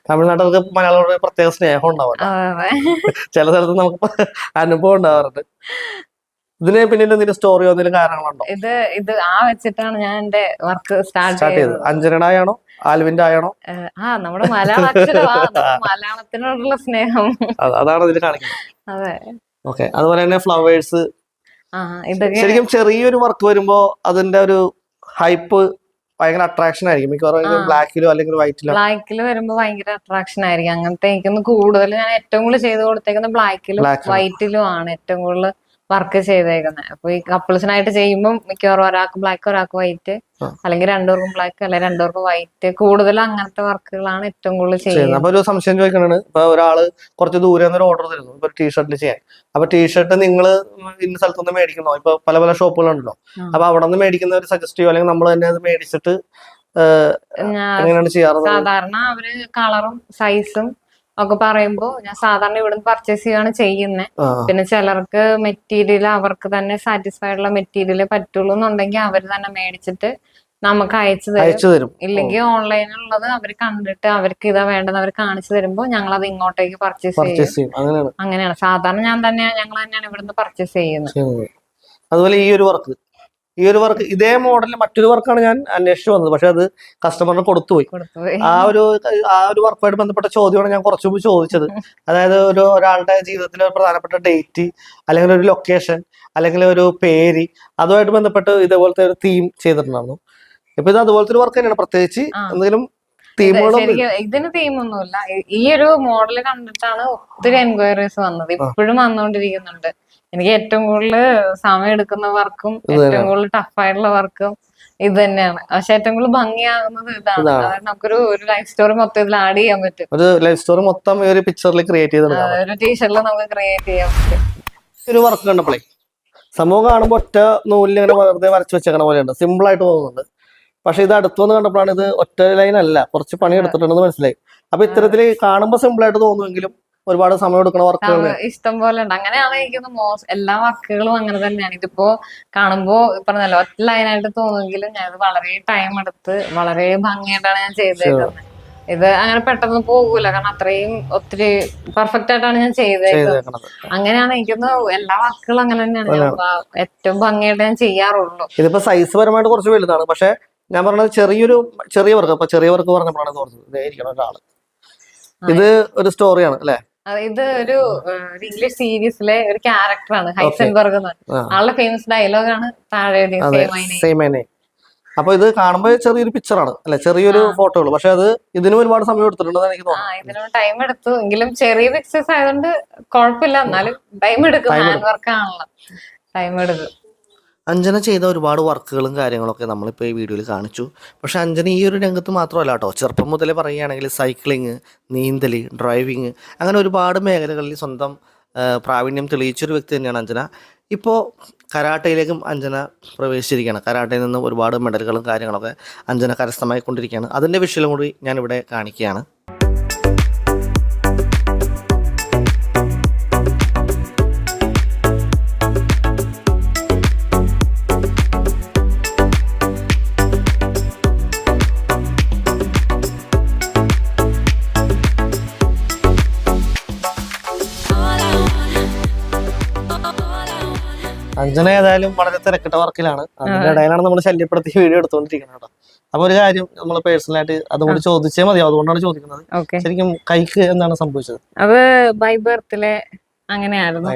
B: തമിഴ്നാട്ടിൽ മലയാളത്തോട് പ്രത്യേക സ്നേഹം ഉണ്ടാവും. ചില സ്ഥലത്ത് നമുക്ക് അനുഭവം ഉണ്ടാവാറുണ്ട്. ഇതിന് പിന്നിൽ എന്തെങ്കിലും സ്റ്റോറിയോ എന്തെങ്കിലും കാരണങ്ങളുണ്ടോ?
A: ഇത് വെച്ചിട്ടാണ് ഞാൻ എന്റെ വർക്ക് സ്റ്റാർട്ട് ചെയ്തത്.
B: അഞ്ജനയുടെ ആയാണോ ആൽവിന്റെ ആയാണോ?
A: നമ്മുടെ മലയാള അക്ഷരമാണ്, മലയാളത്തിനോടുള്ള സ്നേഹം
B: അതാണ് ഇതിൽ കാണിക്കുന്നത്.
A: അതെ,
B: ഓക്കെ. അതുപോലെ തന്നെ ഫ്ലവേഴ്സ്, ശരിക്കും ചെറിയൊരു വർക്ക് വരുമ്പോ അതിന്റെ ഒരു ഹൈപ്പ് ഭയങ്കര അട്രാക്ഷൻ ആയിരിക്കും. മിക്കവാറും ബ്ലാക്കിലോ അല്ലെങ്കിൽ
A: ബ്ലാക്കിൽ വരുമ്പോ ഭയങ്കര അട്രാക്ഷൻ ആയിരിക്കും. അങ്ങനത്തെ എനിക്കൊന്ന് കൂടുതൽ ഞാൻ ഏറ്റവും കൂടുതൽ ചെയ്ത് കൊടുത്തേക്കുന്നത് ബ്ലാക്കിലും വൈറ്റിലും ആണ് ഏറ്റവും കൂടുതൽ വർക്ക് ചെയ്തേക്കുന്നത്. അപ്പൊ ഈ കപ്പിൾസിനായിട്ട് ചെയ്യുമ്പോൾ മിക്കവാറും ഒരാൾക്ക് ബ്ലാക്ക് ഒരാൾക്ക് വൈറ്റ്, അല്ലെങ്കിൽ 2 പേർക്കും ബ്ലാക്ക് അല്ലെങ്കിൽ 2 പേർക്കും വൈറ്റ്, കൂടുതൽ അങ്ങനത്തെ വർക്കുകളാണ് ഏറ്റവും കൂടുതൽ ചെയ്യുന്നത്.
B: അപ്പൊ ഒരു സംശയം ചോദിക്കണാണ്, ഇപ്പൊ ഒരാള് കുറച്ച് ദൂരെ ഒരു ഓർഡർ തരുന്നു ഇപ്പൊ ടീഷർട്ടിൽ ചെയ്യാൻ. അപ്പൊ ടീഷർട്ട് നിങ്ങൾ ഇന്ന സ്ഥലത്തുനിന്ന് മേടിക്കുന്നോ? ഇപ്പൊ പല പല ഷോപ്പുകളുണ്ടല്ലോ. അപ്പൊ അവിടെ നിന്ന് മേടിക്കുന്നവർ സജസ്റ്റ് ചെയ്യോ, അല്ലെങ്കിൽ നമ്മൾ തന്നെ അത് മേടിച്ചിട്ട് എങ്ങനെയാണ് ചെയ്യാറ്?
A: സാധാരണ അവര് കളറും സൈസും ഒക്കെ പറയുമ്പോ ഞാൻ സാധാരണ ഇവിടുന്ന് പർച്ചേസ് ചെയ്യുകയാണ് ചെയ്യുന്നത്. പിന്നെ ചിലർക്ക് മെറ്റീരിയൽ അവർക്ക് തന്നെ സാറ്റിസ്ഫൈഡ് ഉള്ള മെറ്റീരിയൽ പറ്റുള്ളൂ എന്നുണ്ടെങ്കിൽ അവര് തന്നെ മേടിച്ചിട്ട് നമുക്ക് അയച്ചു തരും. ഇല്ലെങ്കിൽ ഓൺലൈനിലുള്ളത് അവർ കണ്ടിട്ട് അവർക്ക് ഇതാ വേണ്ടത് അവർ കാണിച്ചു തരുമ്പോ ഞങ്ങൾ അത് ഇങ്ങോട്ടേക്ക് പർച്ചേസ് ചെയ്യും. അങ്ങനെയാണ് സാധാരണ ഞങ്ങൾ തന്നെയാണ് ഇവിടുന്ന് പർച്ചേസ് ചെയ്യുന്നത്.
B: അതുപോലെ ഈ ഒരു വർക്ക് ഇതേ മോഡലിൽ മറ്റൊരു വർക്കാണ് ഞാൻ അന്വേഷിച്ചു വന്നത്. പക്ഷെ അത് കസ്റ്റമറിന് കൊടുത്തുപോയി. ആ ഒരു വർക്കുമായിട്ട് ബന്ധപ്പെട്ട ചോദ്യമാണ് ഞാൻ കുറച്ചു മുമ്പ് ചോദിച്ചത്. അതായത് ഒരാളുടെ ജീവിതത്തിലെ ഒരു പ്രധാനപ്പെട്ട ഡേറ്റ്, അല്ലെങ്കിൽ ഒരു ലൊക്കേഷൻ, അല്ലെങ്കിൽ ഒരു പേര്, അതുമായിട്ട് ബന്ധപ്പെട്ട് ഇതേപോലത്തെ ഒരു തീം ചെയ്തിട്ടുണ്ടായിരുന്നു. ഇപ്പൊ ഇത് അതുപോലത്തെ ഒരു വർക്ക് തന്നെയാണ്. പ്രത്യേകിച്ച് എന്തെങ്കിലും
A: ഇതിന് തീമൊന്നുമില്ല. ഈ ഒരു മോഡൽ കണ്ടിട്ടാണ് ഒത്തിരി എൻക്വയറീസ് വന്നത്. ഇപ്പോഴും വന്നുകൊണ്ടിരിക്കുന്നുണ്ട്. എനിക്ക് ഏറ്റവും കൂടുതൽ സമയം എടുക്കുന്ന വർക്കും ഏറ്റവും കൂടുതൽ ടഫായിട്ടുള്ള വർക്കും ഇത് തന്നെയാണ്. പക്ഷെ ഏറ്റവും കൂടുതൽ ഭംഗിയാകുന്നത് ഇതാണ്. അതായത് നമുക്കൊരു ലൈഫ് സ്റ്റോറി മൊത്തം ഇതിൽ ആഡ് ചെയ്യാൻ പറ്റും.
B: ഒരു ലൈഫ് സ്റ്റോറി മൊത്തം ഒരു പിക്ചറിൽ ക്രിയേറ്റ് ചെയ്ത്
A: ഒരു ടീഷർട്ടിൽ നമുക്ക് ക്രിയേറ്റ് ചെയ്യാൻ പറ്റും.
B: ഒരു വർക്ക് കണ്ടപ്പോഴേ സംഭവം കാണുമ്പോൾ ഒറ്റ നൂലിൽ ഇങ്ങനെ വെറുതെ വരച്ചു വെച്ചേക്കണ പോലെയുണ്ട്, സിമ്പിൾ ആയിട്ട് തോന്നുന്നുണ്ട്. പക്ഷെ ഇത് അടുത്തുവന്ന് കണ്ടപ്പോഴാണ് ഇത് ഒറ്റ ലൈൻ അല്ല, കുറച്ച് പണി എടുത്തിട്ടുണ്ടെന്ന് മനസ്സിലായി. അപ്പൊ ഇത്തരത്തില് കാണുമ്പോൾ സിമ്പിൾ ആയിട്ട് തോന്നുമെങ്കിലും ഒരുപാട് സമയം എടുക്കുന്ന വർക്കുകൾ
A: ഇഷ്ടം പോലെ ഉണ്ട്. അങ്ങനെയാണ് എനിക്ക് എല്ലാ വർക്കുകളും അങ്ങനെ തന്നെയാണ്. ഇതിപ്പോ കാണുമ്പോ പറഞ്ഞല്ലോ ഒറ്റ ലൈനായിട്ട് തോന്നുമെങ്കിലും ഞാൻ വളരെ ടൈം എടുത്ത് വളരെ ഭംഗിയായിട്ടാണ് ഞാൻ ചെയ്തേക്കുന്നത്. ഇത് അങ്ങനെ പെട്ടെന്ന് പോകൂല, കാരണം അത്രയും ഒത്തിരി പെർഫെക്റ്റ് ആയിട്ടാണ് ഞാൻ ചെയ്തേക്കുന്നത്. അങ്ങനെയാണ് എനിക്കൊന്ന് എല്ലാ വർക്കുകളും അങ്ങനെ തന്നെയാണ് ഏറ്റവും ഭംഗിയായിട്ട് ഞാൻ ചെയ്യാറുള്ളൂ.
B: ഇതിപ്പോ സൈസ് പരമായിട്ട് കുറച്ച് വലുതാണ്. പക്ഷെ ഞാൻ പറഞ്ഞത് ചെറിയ വർക്ക്. അപ്പൊ ചെറിയ വർക്ക് പറഞ്ഞപ്പോഴാണ് തോന്നുന്നത് ഒരാള് ഇത് ഒരു സ്റ്റോറിയാണ് അല്ലെ?
A: ഇത് ഒരു ഇംഗ്ലീഷ് സീരീസിലെ ഒരു ക്യാരക്ടറാണ്, ഹൈസൻബർഗ് എന്ന്. ആളുടെ ഫേമസ് ഡയലോഗാണ് താഴെ.
B: അപ്പൊ ഇത് കാണുമ്പോൾ ചെറിയൊരു പിക്ചറാണ് അല്ലെ, ചെറിയൊരു ഫോട്ടോകൾ. പക്ഷെ അത് ഇതിനും ഒരുപാട് സമയം എടുത്തിട്ടുണ്ടെന്ന് എനിക്ക് തോന്നുന്നു.
A: ഇതിനും ടൈം എടുത്തു, എങ്കിലും ചെറിയ പിക്ചേഴ്സ് ആയതുകൊണ്ട് കുഴപ്പമില്ല. എന്നാലും ടൈം എടുക്കും, ഹാൻഡ് വർക്ക് ആണല്ലോ, ടൈം എടുക്കും.
B: അഞ്ജന ചെയ്ത ഒരുപാട് വർക്കുകളും കാര്യങ്ങളൊക്കെ നമ്മളിപ്പോൾ ഈ വീഡിയോയിൽ കാണിച്ചു. പക്ഷേ അഞ്ജന ഈ ഒരു രംഗത്ത് മാത്രമല്ല കേട്ടോ, ചെറുപ്പം മുതലേ പറയുകയാണെങ്കിൽ സൈക്ലിങ്, നീന്തൽ, ഡ്രൈവിങ്, അങ്ങനെ ഒരുപാട് മേഖലകളിൽ സ്വന്തം പ്രാവീണ്യം തെളിയിച്ചൊരു വ്യക്തി തന്നെയാണ് അഞ്ജന. ഇപ്പോൾ കരാട്ടയിലേക്കും അഞ്ജന പ്രവേശിച്ചിരിക്കുകയാണ്. കരാട്ടയിൽ നിന്ന് ഒരുപാട് മെഡലുകളും കാര്യങ്ങളൊക്കെ അഞ്ജന കരസ്ഥമായിക്കൊണ്ടിരിക്കുകയാണ്. അതിൻ്റെ വിഷയം കൂടി ഞാനിവിടെ കാണിക്കുകയാണ്. അർജുന ഏതായാലും വളരെ തിരക്കിട്ട വർക്കിലാണ്, അതിന്റെ ഇടയിലാണ് നമ്മൾ ശല്യപ്പെടുത്തി വീഡിയോ എടുത്തോണ്ടിരിക്കുന്നത് കേട്ടോ. അപ്പൊ ഒരു കാര്യം നമ്മൾ പേഴ്സണലായിട്ട് അതുകൊണ്ട് ചോദിച്ചേ മതിയോ, അതുകൊണ്ടാണ് ചോദിക്കുന്നത്. ശരിക്കും കൈക്ക് എന്താണ് സംഭവിച്ചത്?
A: അത് ബൈ ബർത്തിലെ അങ്ങനെയായിരുന്നു.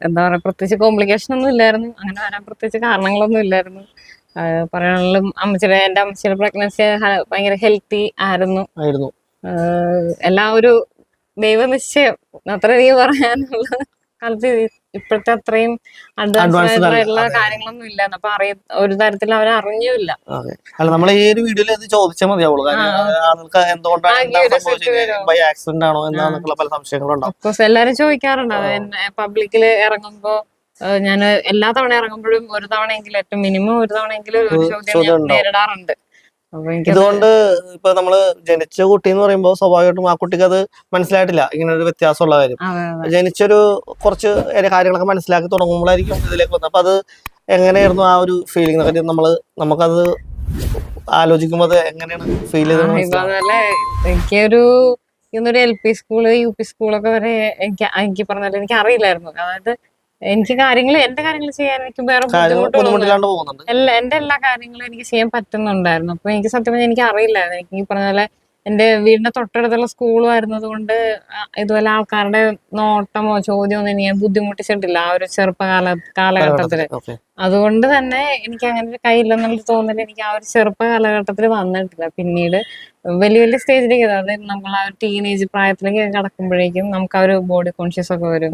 A: എന്താ പറയാ, പ്രത്യേകിച്ച് കോംപ്ലിക്കേഷൻ ഒന്നും ഇല്ലായിരുന്നു, അങ്ങനെ വരാൻ പ്രത്യേകിച്ച് കാരണങ്ങളൊന്നും ഇല്ലായിരുന്നു. പറയാനുള്ള എന്റെ അമ്മച്ചിയുടെ പ്രഗ്നൻസി ഭയങ്കര ഹെൽത്തി ആയിരുന്നു. എല്ലാം ഒരു ദൈവനിശ്ചയം, അത്ര എനിക്ക് പറയാനുള്ള കാലത്ത് ഇപ്പോഴത്തെ അത്രയും അഡ്വാൻസ്ഡ് ആയിട്ടുള്ള കാര്യങ്ങളൊന്നും ഇല്ലായിരുന്നു. അപ്പൊ ഒരു തരത്തിൽ അവരെ അറിഞ്ഞില്ല.
B: നമ്മൾ ഈ ഒരു വീഡിയോയിൽ ചോദിച്ചാൽ മതിയാവുള്ളൂ,
A: എല്ലാരും ചോദിക്കാറുണ്ട്. പബ്ലിക്കില് ഇറങ്ങുമ്പോ ഞാൻ എല്ലാ തവണ ഇറങ്ങുമ്പോഴും ഒരു തവണയെങ്കിലും, ഏറ്റവും മിനിമം ഒരു തവണയെങ്കിലും ഒരു ചോദ്യം നേരിടാറുണ്ട്.
B: ഇതുകൊണ്ട് ഇപ്പൊ നമ്മള് ജനിച്ച കുട്ടി എന്ന് പറയുമ്പോൾ സ്വാഭാവികമായിട്ടും ആ കുട്ടിക്ക് അത് മനസ്സിലായിട്ടില്ല, ഇങ്ങനെ ഒരു വ്യത്യാസമുള്ള കാര്യം. ജനിച്ചൊരു കുറച്ച് കാര്യങ്ങളൊക്കെ മനസ്സിലാക്കി തുടങ്ങുമ്പോഴായിരിക്കും ഇതിലേക്ക് വന്നത്. അപ്പൊ അത് എങ്ങനെയായിരുന്നു ആ ഒരു ഫീലിംഗ്? നമുക്കത് ആലോചിക്കുമ്പോ അത് എങ്ങനെയാണ് ഫീൽ ചെയ്തത്?
A: എനിക്കൊരു LP സ്കൂള് UP സ്കൂളൊക്കെ വരെ എനിക്ക് പറഞ്ഞാൽ എനിക്ക് അറിയില്ലായിരുന്നു. അതായത് എനിക്ക് എന്റെ കാര്യങ്ങൾ ചെയ്യാൻ എനിക്ക് വേറെ ബുദ്ധിമുട്ടുകളുണ്ട്. എന്റെ എല്ലാ കാര്യങ്ങളും എനിക്ക് ചെയ്യാൻ പറ്റുന്നുണ്ടായിരുന്നു. അപ്പൊ എനിക്ക് സത്യം പറഞ്ഞാൽ എനിക്ക് അറിയില്ലായിരുന്നു. എനിക്ക് ഈ പറഞ്ഞ പോലെ എന്റെ വീടിന്റെ തൊട്ടടുത്തുള്ള സ്കൂളും ആയിരുന്നത് കൊണ്ട് ഇതുപോലെ ആൾക്കാരുടെ നോട്ടമോ ചോദ്യമോ ഒന്നും ഞാൻ ബുദ്ധിമുട്ടിച്ചിട്ടില്ല ആ ഒരു കാലഘട്ടത്തില്. അതുകൊണ്ട് തന്നെ എനിക്ക് അങ്ങനെ ഒരു കയ്യില്ലെന്നുള്ള തോന്നൽ എനിക്ക് ആ ഒരു ചെറുപ്പ കാലഘട്ടത്തിൽ വന്നിട്ടില്ല. പിന്നീട് വലിയ വലിയ സ്റ്റേജിലേക്ക്, അതായത് നമ്മൾ ആ ഒരു ടീനേജ് പ്രായത്തിലേക്ക് കടക്കുമ്പോഴേക്കും നമുക്ക് ആ ഒരു ബോഡി കോൺഷ്യസ് ഒക്കെ വരും.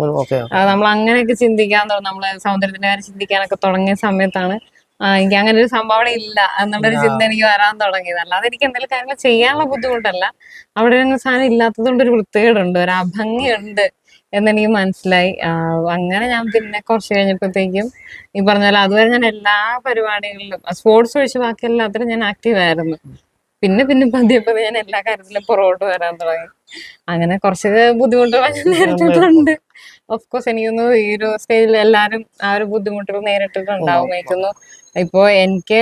A: നമ്മൾ അങ്ങനെയൊക്കെ ചിന്തിക്കാൻ തുടങ്ങും, നമ്മള് സൗന്ദര്യത്തിന്റെ കാര്യം ചിന്തിക്കാനൊക്കെ തുടങ്ങിയ സമയത്താണ് എനിക്ക് അങ്ങനെ ഒരു സംഭാവന ഇല്ല എന്നുള്ളൊരു ചിന്ത എനിക്ക് വരാൻ തുടങ്ങിയത്. അല്ലാതെ എനിക്ക് എന്തെങ്കിലും കാര്യങ്ങൾ ചെയ്യാനുള്ള ബുദ്ധിമുട്ടല്ല, അവിടെ ഒരു സാധനം ഇല്ലാത്തത് കൊണ്ട് ഒരു വൃത്തികേടുണ്ട്, ഒരു അഭംഗിയുണ്ട് എന്നെനിക്ക് മനസ്സിലായി. അങ്ങനെ ഞാൻ പിന്നെ കുറച്ച് കഴിഞ്ഞപ്പോഴത്തേക്കും ഈ പറഞ്ഞ പോലെ അതുവരെ ഞാൻ എല്ലാ പരിപാടികളിലും സ്പോർട്സ് ഒഴിച്ച് ബാക്കി എല്ലാത്തിലും ഞാൻ ആക്റ്റീവ് ആയിരുന്നു. പിന്നെ പതിയെ ഞാൻ എല്ലാ കാര്യത്തിലും പുറകോട്ട് വരാൻ തുടങ്ങി. അങ്ങനെ കുറച്ച് ബുദ്ധിമുട്ടുകൾ ഞാൻ നേരിട്ടിട്ടുണ്ട്. ഓഫ്കോഴ്സ് എനിക്കൊന്ന് ഈ ഒരു സ്റ്റേജിൽ എല്ലാരും ആ ഒരു ബുദ്ധിമുട്ടുകൾ നേരിട്ടിട്ടുണ്ടാവും. എനിക്കൊന്നു ഇപ്പോ എനിക്ക്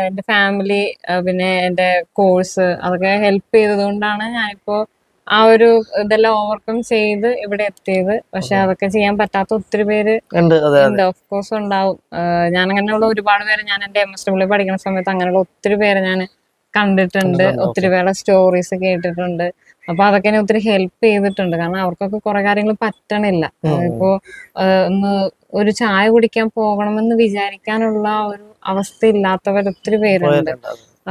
A: എന്റെ ഫാമിലി പിന്നെ എന്റെ കോഴ്സ് അതൊക്കെ ഹെൽപ്പ് ചെയ്തത് കൊണ്ടാണ് ഞാനിപ്പോ ആ ഒരു ഇതെല്ലാം ഓവർകം ചെയ്ത് ഇവിടെ എത്തിയത്. പക്ഷെ അതൊക്കെ ചെയ്യാൻ പറ്റാത്ത ഒത്തിരി പേര് ഉണ്ട്, ഓഫ്കോഴ്സ് ഉണ്ടാവും. ഞാൻ അങ്ങനെയുള്ള ഒരുപാട് പേര്, ഞാൻ എന്റെ MSW പഠിക്കുന്ന സമയത്ത് അങ്ങനെയുള്ള ഒത്തിരി പേരെ ഞാൻ കണ്ടിട്ടുണ്ട്, ഒത്തിരി പേരുടെ സ്റ്റോറീസ് കേട്ടിട്ടുണ്ട്. അപ്പൊ അതൊക്കെ എന്നെ ഒത്തിരി ഹെൽപ്പ് ചെയ്തിട്ടുണ്ട്. കാരണം അവർക്കൊക്കെ കുറെ കാര്യങ്ങൾ പറ്റണില്ല. ഇപ്പോ ഒന്ന് ഒരു ചായ കുടിക്കാൻ പോകണമെന്ന് വിചാരിക്കാനുള്ള ഒരു അവസ്ഥ ഇല്ലാത്തവർ ഒത്തിരി പേരുണ്ട്.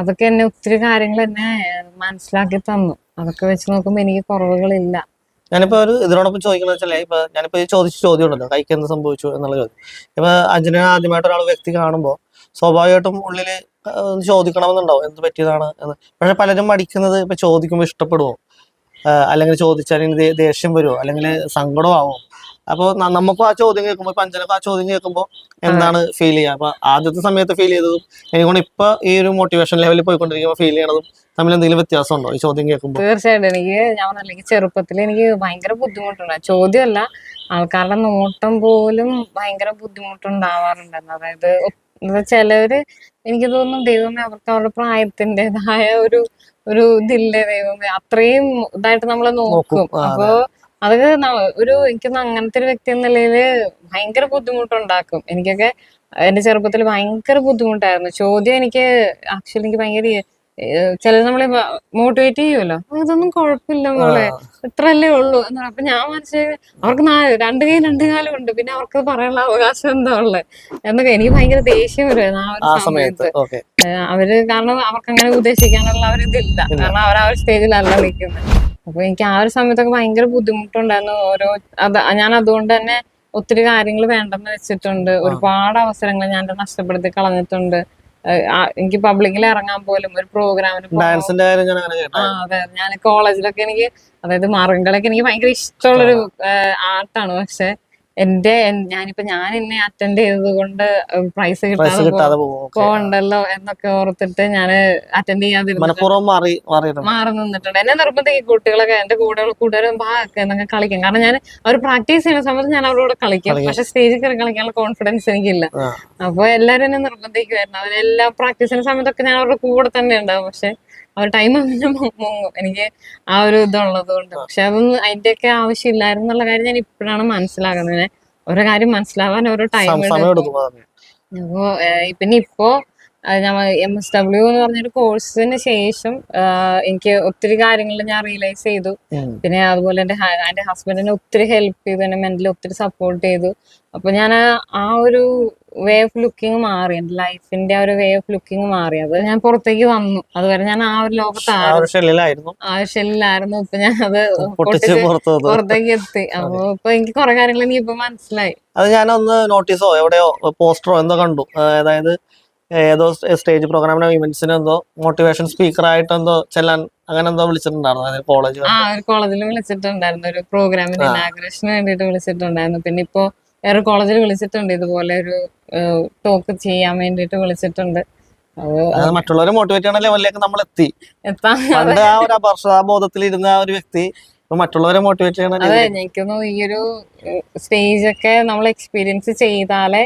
A: അതൊക്കെ എന്നെ ഒത്തിരി കാര്യങ്ങൾ എന്നെ മനസ്സിലാക്കി തന്നു. അതൊക്കെ വെച്ച് നോക്കുമ്പോ എനിക്ക് കുറവുകളില്ല.
B: ഞാനിപ്പോ ഇതിനോടൊപ്പം ചോദിക്കുന്നത് വെച്ചാൽ, ഇപ്പൊ ഞാനിപ്പോ ചോദിച്ച ചോദ്യം ഉണ്ടല്ലോ, കൈക്ക് എന്ത് സംഭവിച്ചു എന്നുള്ള ചോദ്യം. ഇപ്പൊ അഞ്ജന ആദ്യമായിട്ട് ഒരാൾ വ്യക്തി കാണുമ്പോൾ സ്വാഭാവികമായിട്ടും ഉള്ളില് ചോദിക്കണമെന്നുണ്ടാവും എന്ത് പറ്റിയതാണ് എന്ന്. പക്ഷെ പലരും മടിക്കുന്നത് ഇപ്പൊ ചോദിക്കുമ്പോൾ ഇഷ്ടപ്പെടുവോ, അല്ലെങ്കിൽ ചോദിച്ചാൽ ദേഷ്യം വരുമോ, അല്ലെങ്കിൽ സങ്കടമാവോ? അപ്പൊ നമുക്കും ആ ചോദ്യം കേൾക്കുമ്പോൾ, ഇപ്പൊ അഞ്ജനക്കും ആ ചോദ്യം കേൾക്കുമ്പോൾ എന്താണ് ഫീൽ ചെയ്യുക? അപ്പൊ ആദ്യത്തെ സമയത്ത് ഫീൽ ചെയ്തതും എനിക്കൊണ്ട് ഇപ്പൊ ഈ ഒരു മോട്ടിവേഷൻ ലെവലിൽ പോയിക്കൊണ്ടിരിക്കുമ്പോൾ ഫീൽ ചെയ്യണതും തമ്മിൽ എന്തെങ്കിലും വ്യത്യാസം ഉണ്ടോ ഈ ചോദ്യം കേൾക്കുമ്പോൾ?
A: തീർച്ചയായിട്ടും. എനിക്ക് ചെറുപ്പത്തിൽ എനിക്ക് ഭയങ്കര ബുദ്ധിമുട്ടുണ്ട്. ചോദ്യമല്ല, ആൾക്കാരുടെ നോട്ടം പോലും ഭയങ്കര ബുദ്ധിമുട്ടുണ്ടാവാറുണ്ടായിരുന്നു. അതായത് ചിലവര് എനിക്ക് തോന്നുന്നു ദൈവമേ അവർക്ക് അവരുടെ പ്രായത്തിൻ്റെതായ ഒരു ഇതില്ലേ ദൈവമേ, അത്രയും ഇതായിട്ട് നമ്മളെ നോക്കും. അപ്പൊ അതൊക്കെ എനിക്കൊന്ന് അങ്ങനത്തെ ഒരു വ്യക്തി എന്ന നിലയില് ഭയങ്കര ബുദ്ധിമുട്ടുണ്ടാക്കും. എനിക്കൊക്കെ എന്റെ ചെറുപ്പത്തിൽ ഭയങ്കര ബുദ്ധിമുട്ടായിരുന്നു ചോദ്യം. ആക്ച്വലി എനിക്ക് ഭയങ്കര ചിലത് നമ്മളെ മോട്ടിവേറ്റ് ചെയ്യുമല്ലോ, അതൊന്നും കുഴപ്പമില്ല മോളെ, ഇത്രല്ലേ ഉള്ളൂ എന്നാണ്. അപ്പൊ ഞാൻ മനസ്സിലായി അവർക്ക് രണ്ട് കൈ രണ്ട് കാലം ഉണ്ട്, പിന്നെ അവർക്ക് പറയാനുള്ള അവകാശം എന്താ ഉള്ളത് എന്നൊക്കെ. എനിക്ക് ഭയങ്കര ദേഷ്യം വരുമായിരുന്നു ആ ഒരു സമയത്ത്. അവര് കാരണം അവർക്ക് അങ്ങനെ ഉദ്ദേശിക്കാനുള്ള ഇതില്ല, കാരണം അവർ ആ ഒരു സ്റ്റേജിലല്ല നിൽക്കുന്നത്. അപ്പൊ എനിക്ക് ആ ഒരു സമയത്തൊക്കെ ഭയങ്കര ബുദ്ധിമുട്ടുണ്ടായിരുന്നു. ഞാൻ അതുകൊണ്ട് തന്നെ ഒത്തിരി കാര്യങ്ങൾ വേണ്ടെന്ന് വെച്ചിട്ടുണ്ട്. ഒരുപാട് അവസരങ്ങൾ ഞാൻ നഷ്ടപ്പെടുത്തി കളഞ്ഞിട്ടുണ്ട്. എനിക്ക് പബ്ലിക്കിൽ ഇറങ്ങാൻ പോലും ഒരു പ്രോഗ്രാമിന് അതെ, ഞാൻ കോളേജിലൊക്കെ അതായത് മാർഗംകളിയൊക്കെ എനിക്ക് ഭയങ്കര ഇഷ്ടമുള്ളൊരു ആർട്ടാണ്. പക്ഷെ ഞാൻ എന്നെ അറ്റൻഡ് ചെയ്തത് കൊണ്ട് പ്രൈസ് കിട്ടാതെ പോകണ്ടല്ലോ എന്നൊക്കെ ഓർത്തിട്ട് ഞാൻ അറ്റൻഡ് ചെയ്യാതിരുന്നു, മാറി നിന്നിട്ടുണ്ട്. എന്നെ നിർബന്ധിക്കും കുട്ടികളൊക്കെ, എന്റെ കൂട്ടുകാരും എന്നൊക്കെ കളിക്കും. കാരണം ഞാൻ അവർ പ്രാക്ടീസ് ചെയ്യുന്ന സമയത്ത് ഞാൻ അവരോട് കളിക്കും, പക്ഷെ സ്റ്റേജിൽ കയറി കളിക്കാനുള്ള കോൺഫിഡൻസ് എനിക്കില്ല. അപ്പൊ എല്ലാരും എന്നെ നിർബന്ധിക്കുമായിരുന്നു. അവരെല്ലാ പ്രാക്ടീസിന്റെ സമയത്തൊക്കെ ഞാൻ അവരുടെ കൂടെ തന്നെ ഉണ്ടാവും. പക്ഷെ അവർ ടൈം അങ്ങനെ മുങ്ങും, എനിക്ക് ആ ഒരു ഇതുള്ളത് കൊണ്ട്. പക്ഷെ അതൊന്നും അതിന്റെയൊക്കെ ആവശ്യമില്ലായിരുന്നുള്ള കാര്യം ഞാൻ ഇപ്പോഴാണ് മനസ്സിലാക്കുന്നത്. ഓരോ കാര്യം മനസ്സിലാവാൻ ഓരോ ടൈം
B: സമയം എടുക്കും.
A: അപ്പോ പിന്നെ ഇപ്പോ ഞാൻ MSW എന്ന് പറഞ്ഞൊരു കോഴ്സിന് ശേഷം എനിക്ക് ഒത്തിരി കാര്യങ്ങൾ ഞാൻ റിയലൈസ് ചെയ്തു. പിന്നെ അതുപോലെ എന്റെ ഹസ്ബൻഡിനെ ഒത്തിരി ഹെൽപ്പ് ചെയ്തു, എന്നെ മെന്റലി ഒത്തിരി സപ്പോർട്ട് ചെയ്തു. അപ്പൊ ഞാൻ ആ ഒരു വേ ഓഫ് ലുക്കിംഗ് മാറി, എന്റെ ലൈഫിന്റെ ആ ഒരു വേ ഓഫ് ലുക്കിംഗ് മാറി. അത് ഞാൻ പുറത്തേക്ക് വന്നു. അതുവരെ ഞാൻ ആ ഒരു ലോകത്തായിരുന്നു, ആ ഒരു ഷെല്ലിലായിരുന്നു. ഇപ്പൊ ഞാൻ അത് പൊട്ടിച്ച് പുറത്തേക്ക് എത്തി. അപ്പൊ ഇപ്പൊ എനിക്ക് കുറെ കാര്യങ്ങൾ എനിക്ക് ഇപ്പൊ മനസ്സിലായി.
B: അത് ഞാനൊന്ന് നോട്ടീസോ എവിടെയോ പോസ്റ്ററോ എന്തോ കണ്ടു. അതായത് ഏതോ സ്റ്റേജ് പ്രോഗ്രാമിനോ ഇവന്റ്സിനോ എന്തോ മോട്ടിവേഷൻ സ്പീക്കർ ആയിട്ട് എന്തോ ചെല്ലാൻ അങ്ങനെ എന്തോ വിളിച്ചിട്ടുണ്ടായിരുന്നു കോളേജ്.
A: ഒരു കോളേജിൽ വിളിച്ചിട്ടുണ്ടായിരുന്നു, ഒരു പ്രോഗ്രാമിന് ഇനാഗ്രേഷന് വേണ്ടിട്ട് വിളിച്ചിട്ടുണ്ടായിരുന്നു. പിന്നെ ഇപ്പോ വേറെ കോളേജിൽ വിളിച്ചിട്ടുണ്ട്, ഇതുപോലെ ഒരു ടോക്ക് ചെയ്യാൻ വേണ്ടിട്ട് വിളിച്ചിട്ടുണ്ട്.
B: മറ്റുള്ളവരെ മോട്ടിവേറ്റ് ചെയ്യുന്ന ലെവലിലേക്ക് നമ്മൾ എത്തി. പണ്ട് ആ ഒരു അപർഷതാബോധത്തിൽ ഇരുന്ന ആ ഒരു വ്യക്തി മറ്റുള്ളവരെ മോട്ടിവേറ്റ് ചെയ്യണം.
A: അതെ, എനിക്കൊന്നു ഈ ഒരു സ്റ്റേജ് ഒക്കെ നമ്മൾ എക്സ്പീരിയൻസ് ചെയ്താലേ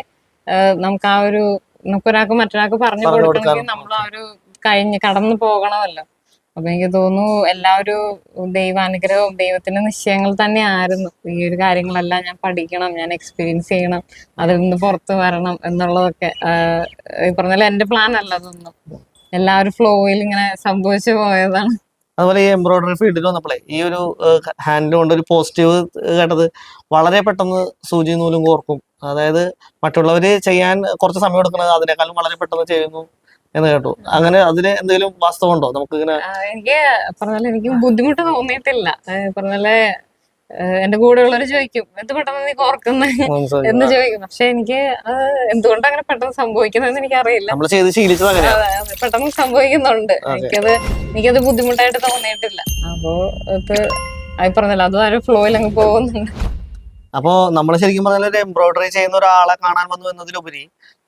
A: നമുക്ക് ആ ഒരു നമുക്കൊരാൾക്ക് മറ്റൊരാൾക്ക് പറഞ്ഞു കൊടുക്കണമെങ്കിൽ നമ്മൾ ആ ഒരു കടന്നു പോകണമല്ലോ. അപ്പൊ എനിക്ക് തോന്നുന്നു എല്ലാവരും ദൈവാനുഗ്രഹവും ദൈവത്തിന്റെ നിശ്ചയങ്ങൾ തന്നെ ആയിരുന്നു. ഈ ഒരു കാര്യങ്ങളെല്ലാം ഞാൻ പഠിക്കണം, ഞാൻ എക്സ്പീരിയൻസ് ചെയ്യണം, അതിൽ നിന്ന് പുറത്തു വരണം എന്നുള്ളതൊക്കെ. ഈ പറഞ്ഞാൽ എന്റെ പ്ലാൻ അല്ല അതൊന്നും, എല്ലാവരും ഫ്ലോയിൽ ഇങ്ങനെ സംഭവിച്ചു പോയതാണ്.
B: അതുപോലെ ഈ എംബ്രോയിഡറി ഫീൽഡിൽ വന്നപ്പോഴേ ഈ ഒരു ഹാൻഡിൽ കൊണ്ട് ഒരു പോസിറ്റീവ് കേട്ടത്, വളരെ പെട്ടെന്ന് സൂചി നൂലും കോർക്കും. അതായത് മറ്റുള്ളവര് ചെയ്യാൻ കുറച്ച് സമയം എടുക്കുന്നത് അതിനേക്കാളും വളരെ പെട്ടെന്ന് ചെയ്യുന്നു എന്ന് കേട്ടു. അങ്ങനെ അതിന് എന്തെങ്കിലും വാസ്തവമുണ്ടോ? നമുക്ക് ഇങ്ങനെ
A: എനിക്ക് പറഞ്ഞാൽ എനിക്ക് ബുദ്ധിമുട്ട് തോന്നിയിട്ടില്ല. പറഞ്ഞാല് എന്റെ കൂടെയുള്ളവർ ചോദിക്കും എന്ത് പെട്ടെന്ന് നീ കോർക്കുന്നത് എന്ന് ചോദിക്കും. പക്ഷെ എനിക്ക് എന്തുകൊണ്ട് അങ്ങനെ പെട്ടെന്ന് സംഭവിക്കുന്നതെന്ന് എനിക്കറിയില്ല. പെട്ടെന്ന് സംഭവിക്കുന്നുണ്ട്. എനിക്കത് ബുദ്ധിമുട്ടായിട്ട് തോന്നിയിട്ടില്ല. അപ്പോ അത് പറഞ്ഞല്ലോ, അതും ആ ഒരു ഫ്ലോയിൽ അങ്ങ് പോകുന്നുണ്ട്.
B: അപ്പോ നമ്മൾ ശരിക്കും പറഞ്ഞാൽ ഒരു എംബ്രോയിഡറി ചെയ്യുന്ന ഒരാളെ കാണാൻ വന്നു എന്നതിലുപരി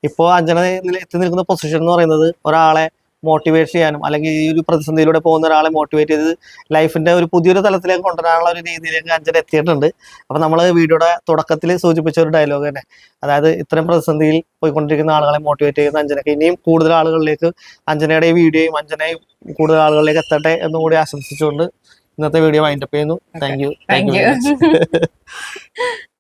B: ഇപ്പോ അഞ്ജന എത്തി നിൽക്കുന്ന പൊസിഷൻ എന്ന് പറയുന്നത് ഒരാളെ മോട്ടിവേറ്റ് ചെയ്യാനും അല്ലെങ്കിൽ ഈ ഒരു പ്രതിസന്ധിയിലൂടെ പോകുന്ന ഒരാളെ മോട്ടിവേറ്റ് ചെയ്ത് ലൈഫിന്റെ ഒരു പുതിയൊരു തലത്തിലേക്ക് കൊണ്ടുവരാനുള്ള ഒരു രീതിയിലേക്ക് അഞ്ജന എത്തിയിട്ടുണ്ട്. അപ്പൊ നമ്മൾ വീഡിയോയുടെ തുടക്കത്തിൽ സൂചിപ്പിച്ച ഒരു ഡയലോഗ് തന്നെ, അതായത് ഇത്തരം പ്രതിസന്ധിയിൽ പോയിക്കൊണ്ടിരിക്കുന്ന ആളുകളെ മോട്ടിവേറ്റ് ചെയ്യുന്ന അഞ്ജനക്ക് ഇനിയും കൂടുതൽ ആളുകളിലേക്ക് അഞ്ജനയുടെ ഈ വീഡിയോയും അഞ്ജനയും കൂടുതൽ ആളുകളിലേക്ക് എത്തട്ടെ എന്നും കൂടി ആശംസിച്ചുകൊണ്ട് ഇന്നത്തെ വീഡിയോ വൈൻഡപ്പ് ചെയ്യുന്നു. Thank you.